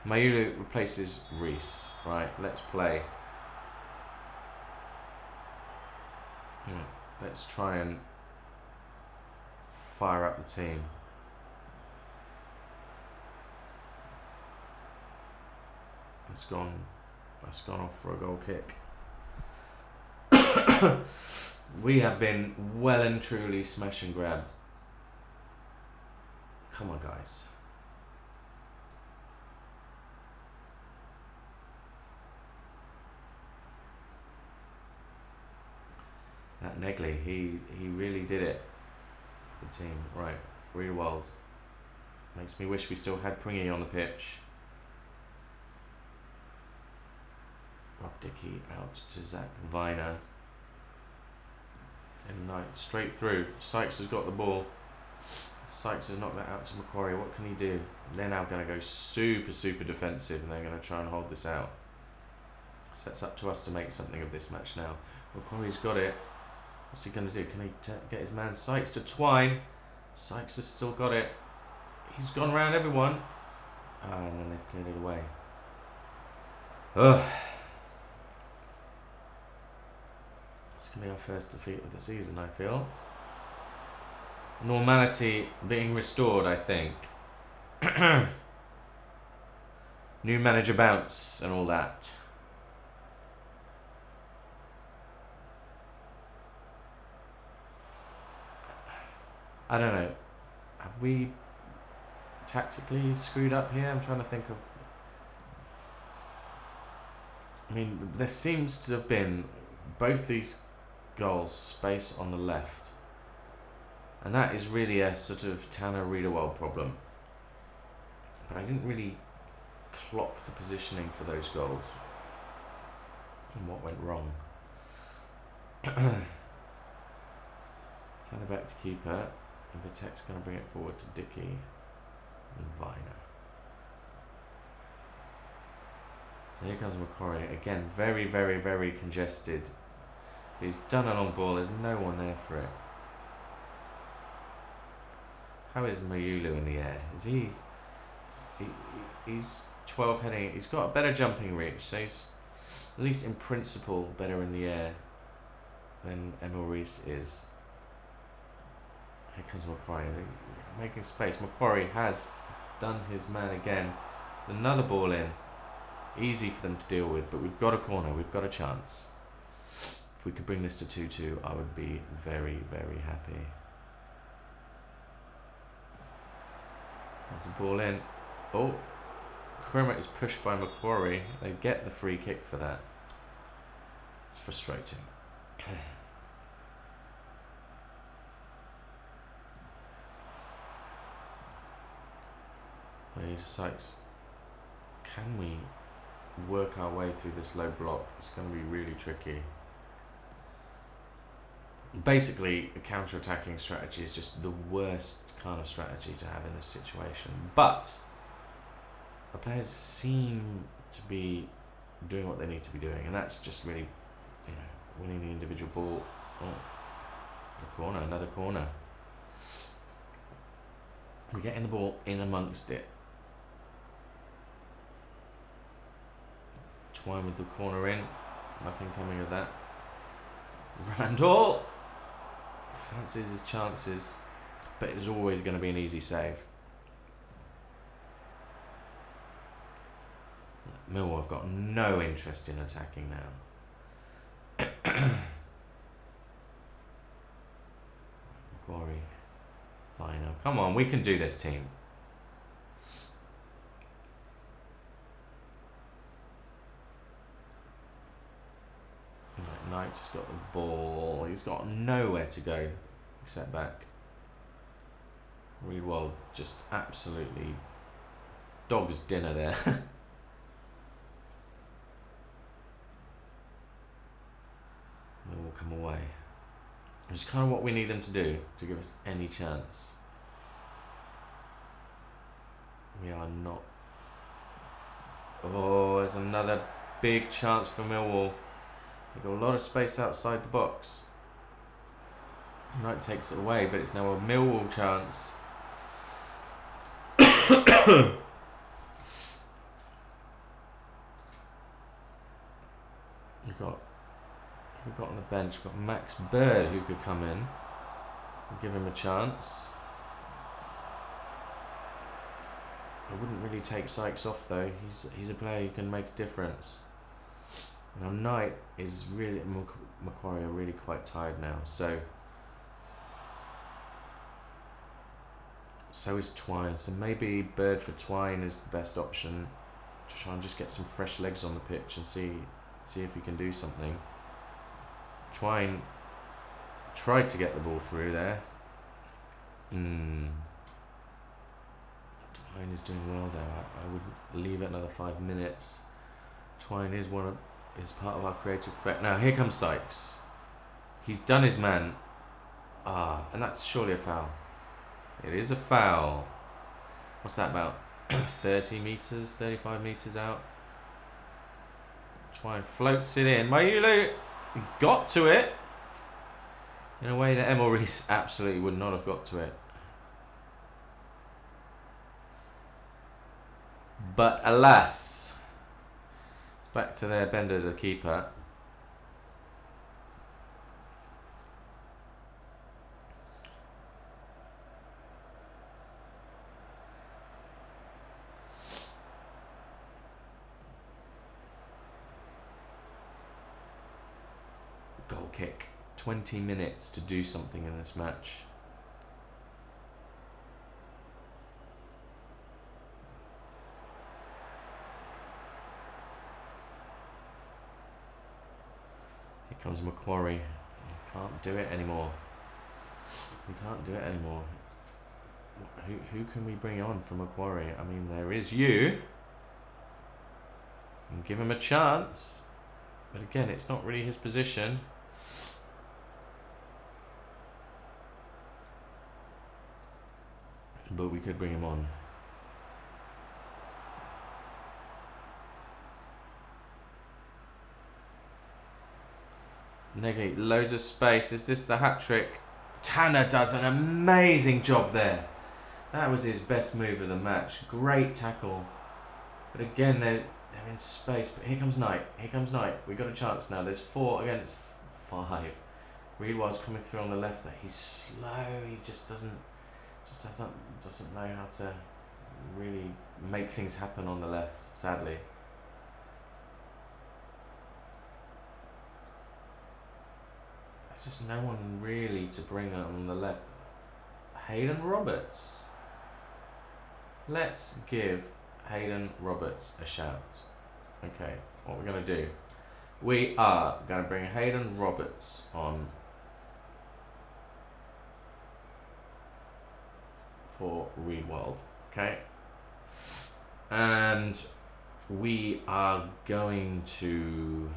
Speaker 1: Mayulu replaces Reese. Right, let's play. Yeah, let's try and fire up the team. That's gone off for a goal kick. We have been well and truly smash and grabbed. Come on, guys. That Negley, he really did it for the team. Right, Reedwild. Makes me wish we still had Pringy on the pitch. Rob Dickey out to Zach Viner. And Knight straight through. Sykes has got the ball. Sykes has knocked that out to Macquarie. What can he do? They're now going to go super, super defensive and they're going to try and hold this out. So it's up to us to make something of this match now. Macquarie's got it. What's he going to do? Can he get his man Sykes to Twine? Sykes has still got it. He's gone round everyone. And then they've cleared it away. Ugh. It's going to be our first defeat of the season, I feel. Normality being restored, I think. New manager bounce and all that. I don't know. Have we tactically screwed up here? I'm trying to think of... I mean, there seems to have been both these goals space on the left. And that is really a sort of Tanner Riedewald problem. But I didn't really clock the positioning for those goals and what went wrong. Tanner back to keeper. And Vitek's going to bring it forward to Dickey and Viner. So here comes Macquarie. Again, very, very, very congested. He's done a long ball. There's no one there for it. How is Mayulu in the air? Is he's 12 heading. He's got a better jumping reach. So he's, at least in principle, better in the air than Emil Rees is. Here comes Macquarie. Making space. Macquarie has done his man again. Another ball in. Easy for them to deal with, but we've got a corner, we've got a chance. If we could bring this to 2-2, I would be very, very happy. There's the ball in. Oh, Kermit is pushed by Macquarie. They get the free kick for that. It's frustrating. Wait, Sykes. Can we work our way through this low block? It's going to be really tricky. Basically, a counter-attacking strategy is just the worst kind of strategy to have in this situation. But the players seem to be doing what they need to be doing, and that's just really, winning the individual ball. Oh, a corner, another corner. We're getting the ball in amongst it. Twine with the corner in. Nothing coming of that. Randall fancies his chances, but it was always going to be an easy save. Millwall have got no interest in attacking now. Macquarie. Viner. Come on, we can do this, team. Knight's got the ball. He's got nowhere to go except back. Riedewald just absolutely dog's dinner there. They will come away. Which is kind of what we need them to do to give us any chance. We are not. Oh, there's another big chance for Millwall. They've got a lot of space outside the box. Knight takes it away, but it's now a Millwall chance. We've got on the bench, we've got Max Bird who could come in and give him a chance. I wouldn't really take Sykes off though. He's a player who can make a difference. Now Knight is really, Macquarie are really quite tired now, so is Twine. So maybe Bird for Twine is the best option to try and just get some fresh legs on the pitch and see if he can do something. Twine tried to get the ball through there. Twine is doing well there. I would leave it another 5 minutes. Twine is part of our creative threat. Now here comes Sykes. He's done his man. And that's surely a foul. It is a foul. What's that, about 30 metres, 35 metres out? Twine floats it in. Mayulu got to it in a way that Emil Rees absolutely would not have got to it. But alas, it's back to their Bender, the keeper. kick. 20 minutes to do something in this match. Here comes Macquarie. You can't do it anymore. We can't do it anymore. Who can we bring on from Macquarie? I mean, there is you. And give him a chance. But again, it's not really his position. But we could bring him on. Negate loads of space. Is this the hat trick? Tanner does an amazing job there. That was his best move of the match. Great tackle. But again, they're in space. But here comes Knight. Here comes Knight. We've got a chance now. There's 4 against 5. Reedwell's coming through on the left there. He's slow. He just doesn't know how to really make things happen on the left, sadly. There's just no one really to bring on the left. Hayden Roberts. Let's give Hayden Roberts a shout. Okay, what we're going to do. We are going to bring Hayden Roberts on for Reedwald. Okay. And we are going to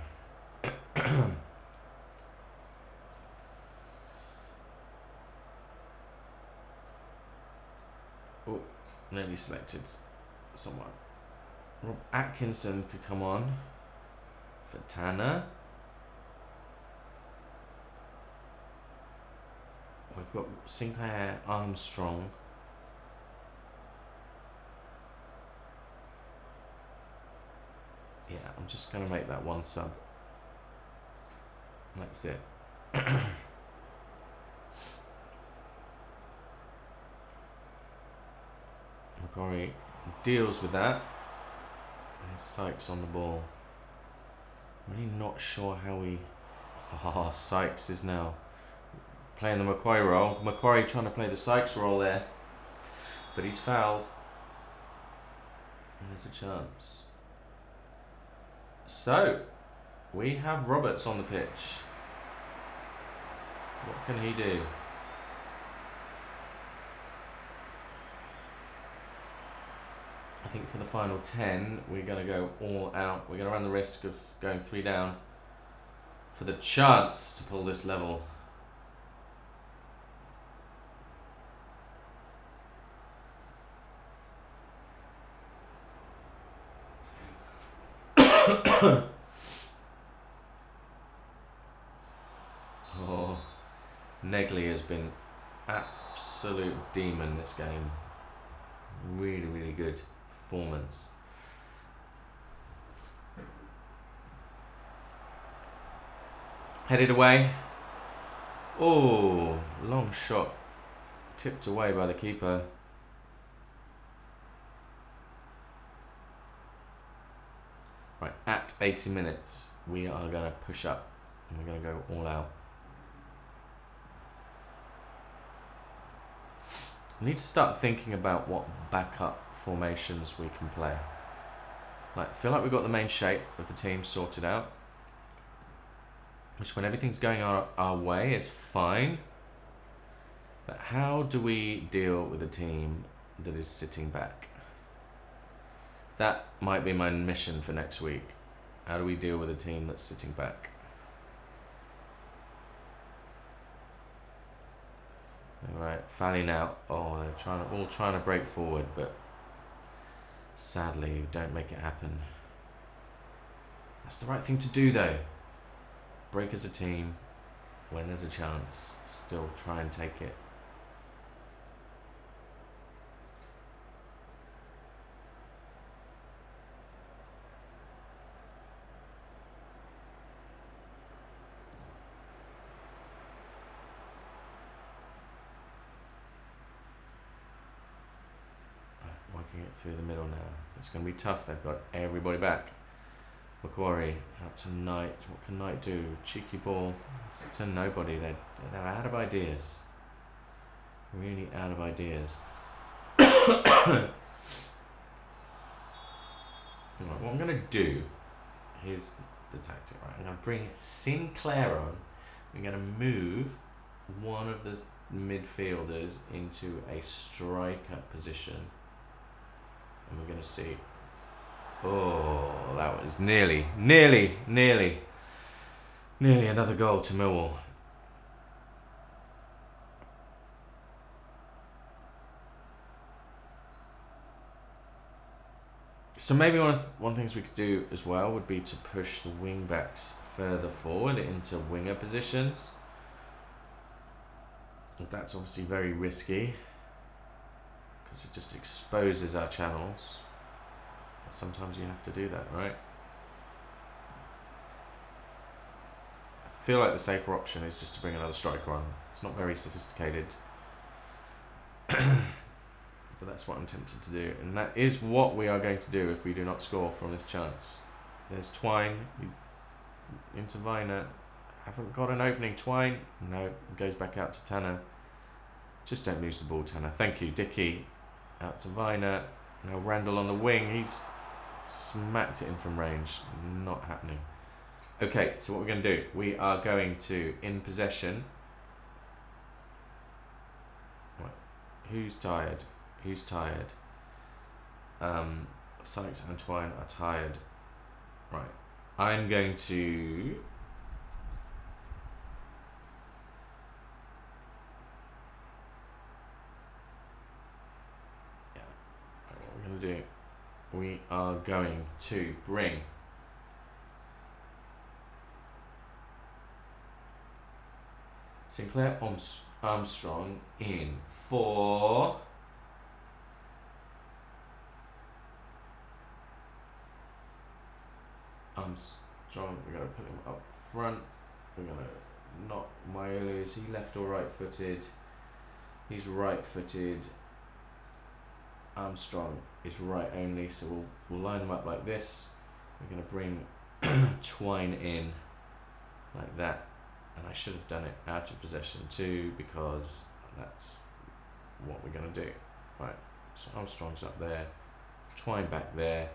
Speaker 1: oh, nearly selected someone. Rob Atkinson could come on for Tanner. We've got Sinclair Armstrong. Yeah, I'm just going to make that one sub. That's it. Macquarie deals with that. There's Sykes on the ball. I'm really not sure how we... Oh, Sykes is now playing the Macquarie role. Macquarie trying to play the Sykes role there. But he's fouled. And there's a chance. So, we have Roberts on the pitch. What can he do? I think for the final 10, we're going to go all out. We're going to run the risk of going 3 down for the chance to pull this level. Oh, Negley has been absolute demon this game. Really, really good performance. Headed away. Oh, long shot. Tipped away by the keeper. Right, at 80 minutes, we are going to push up. And we're going to go all out. We need to start thinking about what backup formations we can play. Like, I feel like we've got the main shape of the team sorted out. Which, when everything's going our way, is fine. But how do we deal with a team that is sitting back? That might be my mission for next week. How do we deal with a team that's sitting back? Alright, fouling out. Oh, they're all trying to break forward, but sadly, don't make it happen. That's the right thing to do, though. Break as a team when there's a chance. Still try and take it. Working it through the middle now. It's going to be tough. They've got everybody back. Macquarie out to Knight. What can Knight do? Cheeky ball. It's to nobody. They're out of ideas. Really out of ideas. Right, what I'm going to do, here's the tactic. Right, I'm going to bring Sinclair on. I'm going to move one of the midfielders into a striker position. And we're going to see. Oh, that was nearly another goal to Millwall. So maybe one of the things we could do as well would be to push the wing backs further forward into winger positions. But that's obviously very risky because it just exposes our channels. But sometimes you have to do that, right? I feel like the safer option is just to bring another striker on. It's not very sophisticated. But that's what I'm tempted to do. And that is what we are going to do if we do not score from this chance. There's Twine. He's into Viner. Haven't got an opening. Twine. No. Goes back out to Tanner. Just don't lose the ball, Tanner. Thank you. Dickey out to Viner. Now Randall on the wing. He's smacked it in from range. Not happening. Okay, so what we're going to do. We are going to, in possession. Right. Who's tired? Who's tired? Sykes and Twine are tired. Right. I'm going to... Yeah. Right, what we're going to do... We are going to bring... Sinclair Armstrong in for... Armstrong, we're going to put him up front. We're going to knock Maiolu. Is he left or right footed? He's right footed. Armstrong is right only, so we'll line them up like this. We're going to bring Twine in like that. And I should have done it out of possession too, because that's what we're going to do. Right, so Armstrong's up there. Twine back there.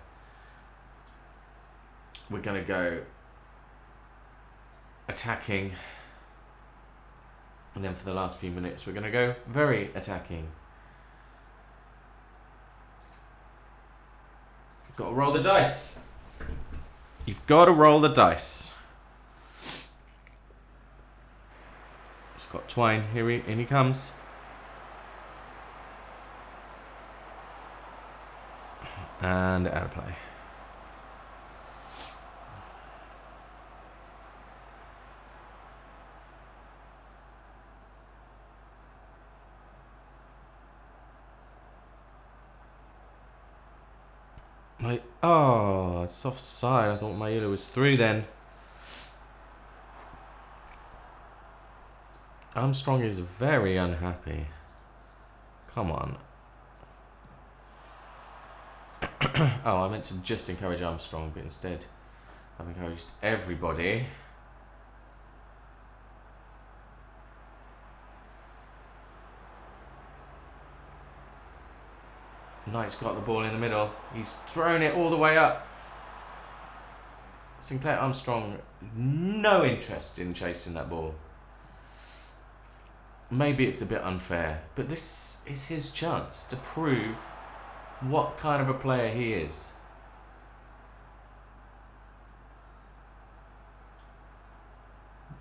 Speaker 1: We're going to go attacking, and then for the last few minutes we're going to go very attacking. You've got to roll the dice. You've got to roll the dice. Just got Twine. In he comes. And out of play. It's offside. I thought Maiolu was through then. Armstrong is very unhappy. Come on. I meant to just encourage Armstrong, but instead I've encouraged everybody. Knight's got the ball in the middle. He's thrown it all the way up. Sinclair Armstrong, no interest in chasing that ball. Maybe it's a bit unfair, but this is his chance to prove what kind of a player he is.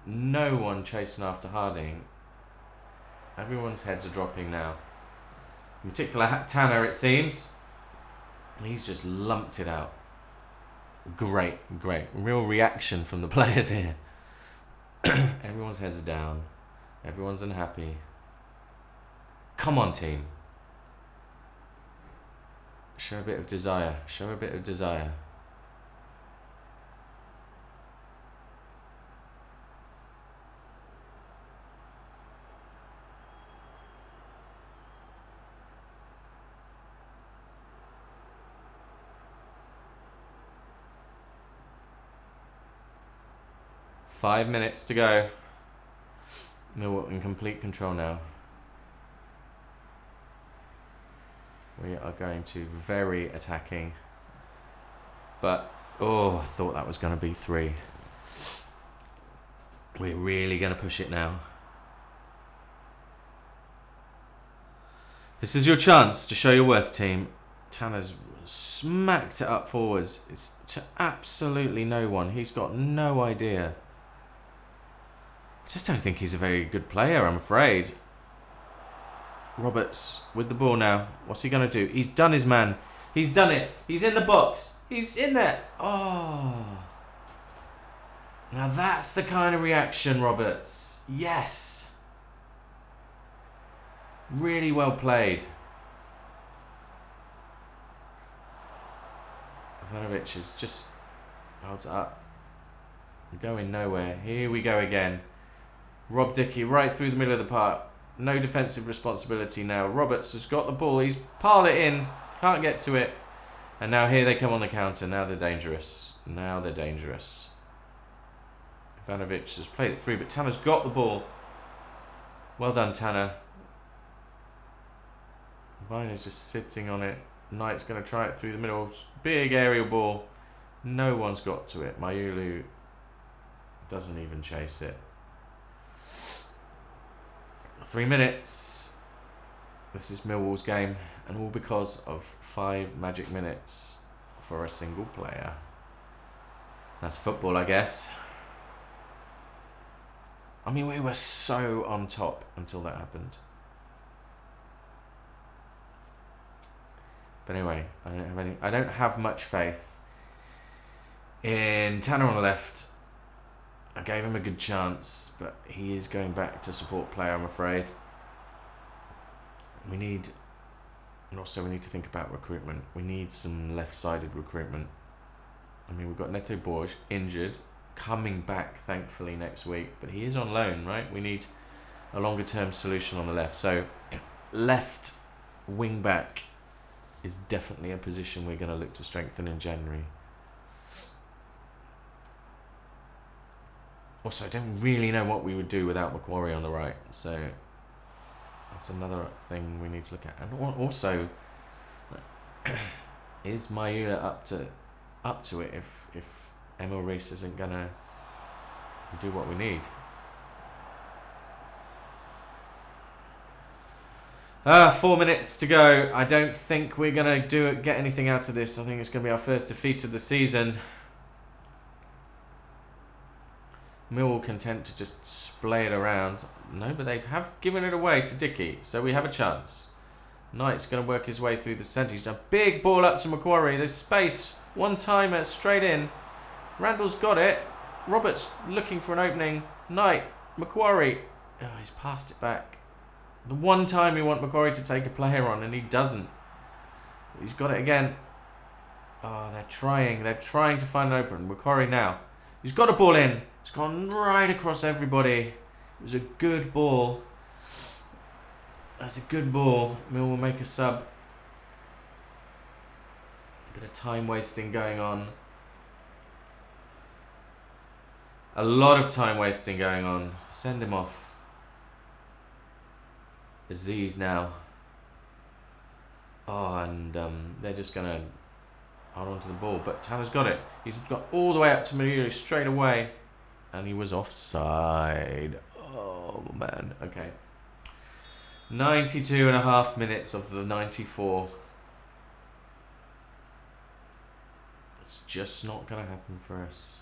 Speaker 1: No one chasing after Harding. Everyone's heads are dropping now. In particular, Tanner, it seems. And he's just lumped it out. Great. Real reaction from the players here. Everyone's heads down. Everyone's unhappy. Come on, team. Show a bit of desire. 5 minutes to go. Millwall in complete control now. We are going to very attacking. But, oh, I thought that was going to be 3. We're really going to push it now. This is your chance to show your worth, team. Tanner's smacked it up forwards. It's to absolutely no one. He's got no idea. I just don't think he's a very good player, I'm afraid. Roberts with the ball now. What's he going to do? He's done his man. He's done it. He's in the box. He's in there. Oh. Now that's the kind of reaction, Roberts. Yes. Really well played. Ivanovic is just holds it up. Going nowhere. Here we go again. Rob Dickey right through the middle of the park. No defensive responsibility now. Roberts has got the ball. He's piled it in. Can't get to it. And now here they come on the counter. Now they're dangerous. Now they're dangerous. Ivanovic has played it through, but Tanner's got the ball. Well done, Tanner. Vine is just sitting on it. Knight's going to try it through the middle. Big aerial ball. No one's got to it. Mayulu doesn't even chase it. 3 minutes. This is Millwall's game. And all because of 5 magic minutes for a single player. That's football, I guess. I mean, we were so on top until that happened. But anyway, I don't have much faith in Tanner on the left. I gave him a good chance, but he is going back to support player, I'm afraid. We need to think about recruitment. We need some left-sided recruitment. I mean, we've got Neto Borges injured, coming back thankfully next week, but he is on loan, right? We need a longer-term solution on the left. So, left wing back is definitely a position we're going to look to strengthen in January. Also, I don't really know what we would do without Macquarie on the right, so that's another thing we need to look at. And also, is Mayula up to it if Emil Reese isn't going to do what we need? 4 minutes to go. I don't think we're going to get anything out of this. I think it's going to be our first defeat of the season. Millwall content to just splay it around. No, but they have given it away to Dickey, so we have a chance. Knight's going to work his way through the centre. He's done a big ball up to Macquarie. There's space. One timer straight in. Randall's got it. Roberts looking for an opening. Knight, Macquarie. Oh, he's passed it back. The one time you want Macquarie to take a player on, and he doesn't. He's got it again. Oh, they're trying. They're trying to find an open. Macquarie now. He's got a ball in. It's gone right across everybody. It was a good ball. That's a good ball. Mill will make a sub. A bit of time wasting going on. A lot of time wasting going on. Send him off. Aziz now. Oh, and they're just going to hold on to the ball. But Tanner's got it. He's got all the way up to Mayulu straight away. And he was offside. Oh, man. Okay. 92.5 minutes of the 94. It's just not going to happen for us.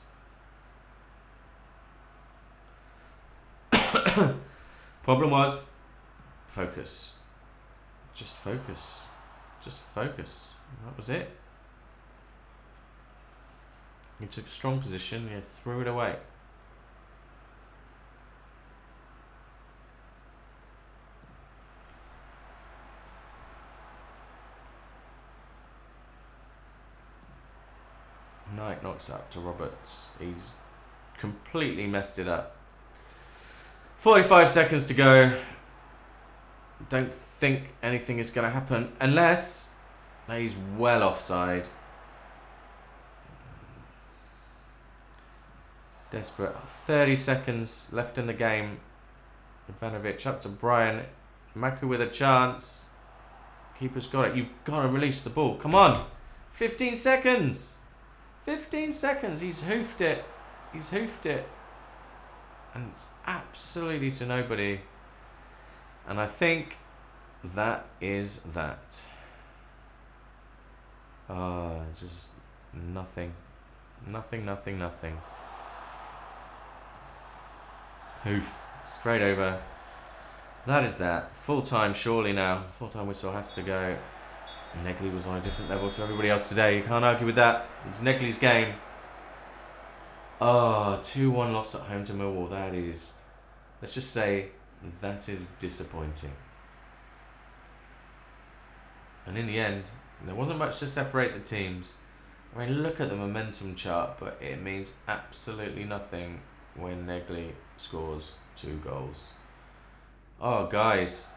Speaker 1: Problem was, focus. Just focus. Just focus. That was it. You took a strong position, you threw it away. Knight knocks it up to Roberts. He's completely messed it up. 45 seconds to go. Don't think anything is going to happen unless he's well offside. Desperate. 30 seconds left in the game. Ivanovic up to Brian. Maku with a chance. Keeper's got it. You've got to release the ball. Come on. 15 seconds. 15 seconds. He's hoofed it. He's hoofed it. And it's absolutely to nobody. And I think that is that. It's just nothing. Nothing. Hoof. Straight over. That is that. Full time surely now. Full time whistle has to go. Negley was on a different level to everybody else today. You can't argue with that. It's Negley's game. 2-1 loss at home to Millwall. That is, let's just say, that is disappointing. And in the end, there wasn't much to separate the teams. I mean, look at the momentum chart, but it means absolutely nothing when Negley scores 2 goals. Oh, guys.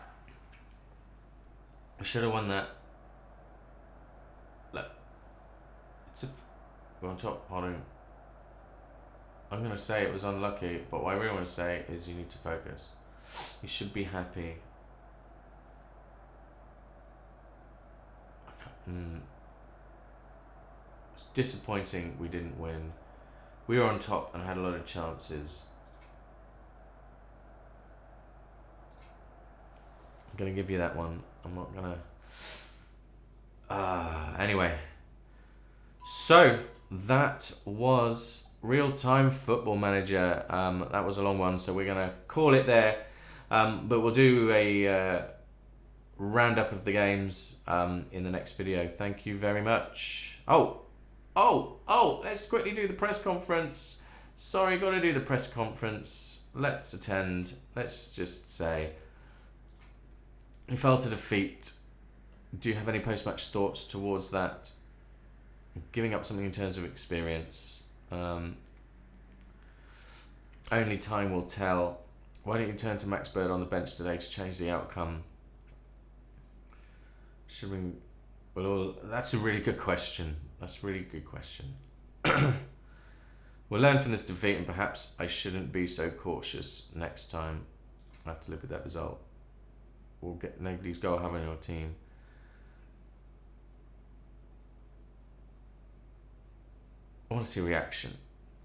Speaker 1: We should have won that. Look. We're on top. Hold on. I'm going to say it was unlucky, but what I really want to say is you need to focus. You should be happy. It's disappointing we didn't win. We were on top and had a lot of chances. I'm going to give you that one. I'm not going to... Anyway. So, that was Real-Time Football Manager. That was a long one, so we're going to call it there. But we'll do a roundup of the games in the next video. Thank you very much. Let's quickly do the press conference. Sorry, got to do the press conference. Let's attend. Let's just say... He fell to defeat. Do you have any post-match thoughts towards that? Giving up something in terms of experience. Only time will tell. Why don't you turn to Max Bird on the bench today to change the outcome? Should we... Well, that's a really good question. That's a really good question. We'll learn from this defeat and perhaps I shouldn't be so cautious next time. I have to live with that result. We'll get Negley's goal having your team. I want to see reaction.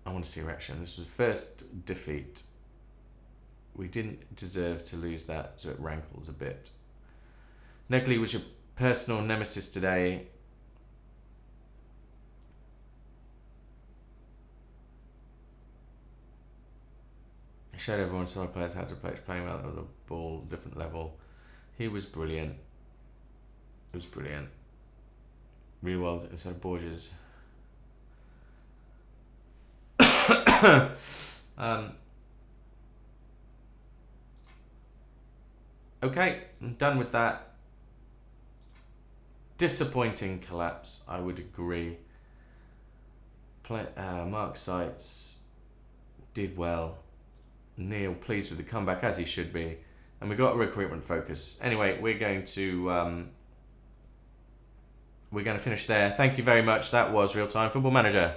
Speaker 1: This was the first defeat. We didn't deserve to lose that, so it rankles a bit. Negley was your personal nemesis today. I showed everyone some of our players how to play, playing well with the ball, different level. He was brilliant. It was brilliant. Really well instead of Borges. Okay, I'm done with that. Disappointing collapse, I would agree. Mark Seitz did well. Neil pleased with the comeback, as he should be. And we got a recruitment focus. Anyway, we're going to finish there. Thank you very much. That was Real Time Football Manager.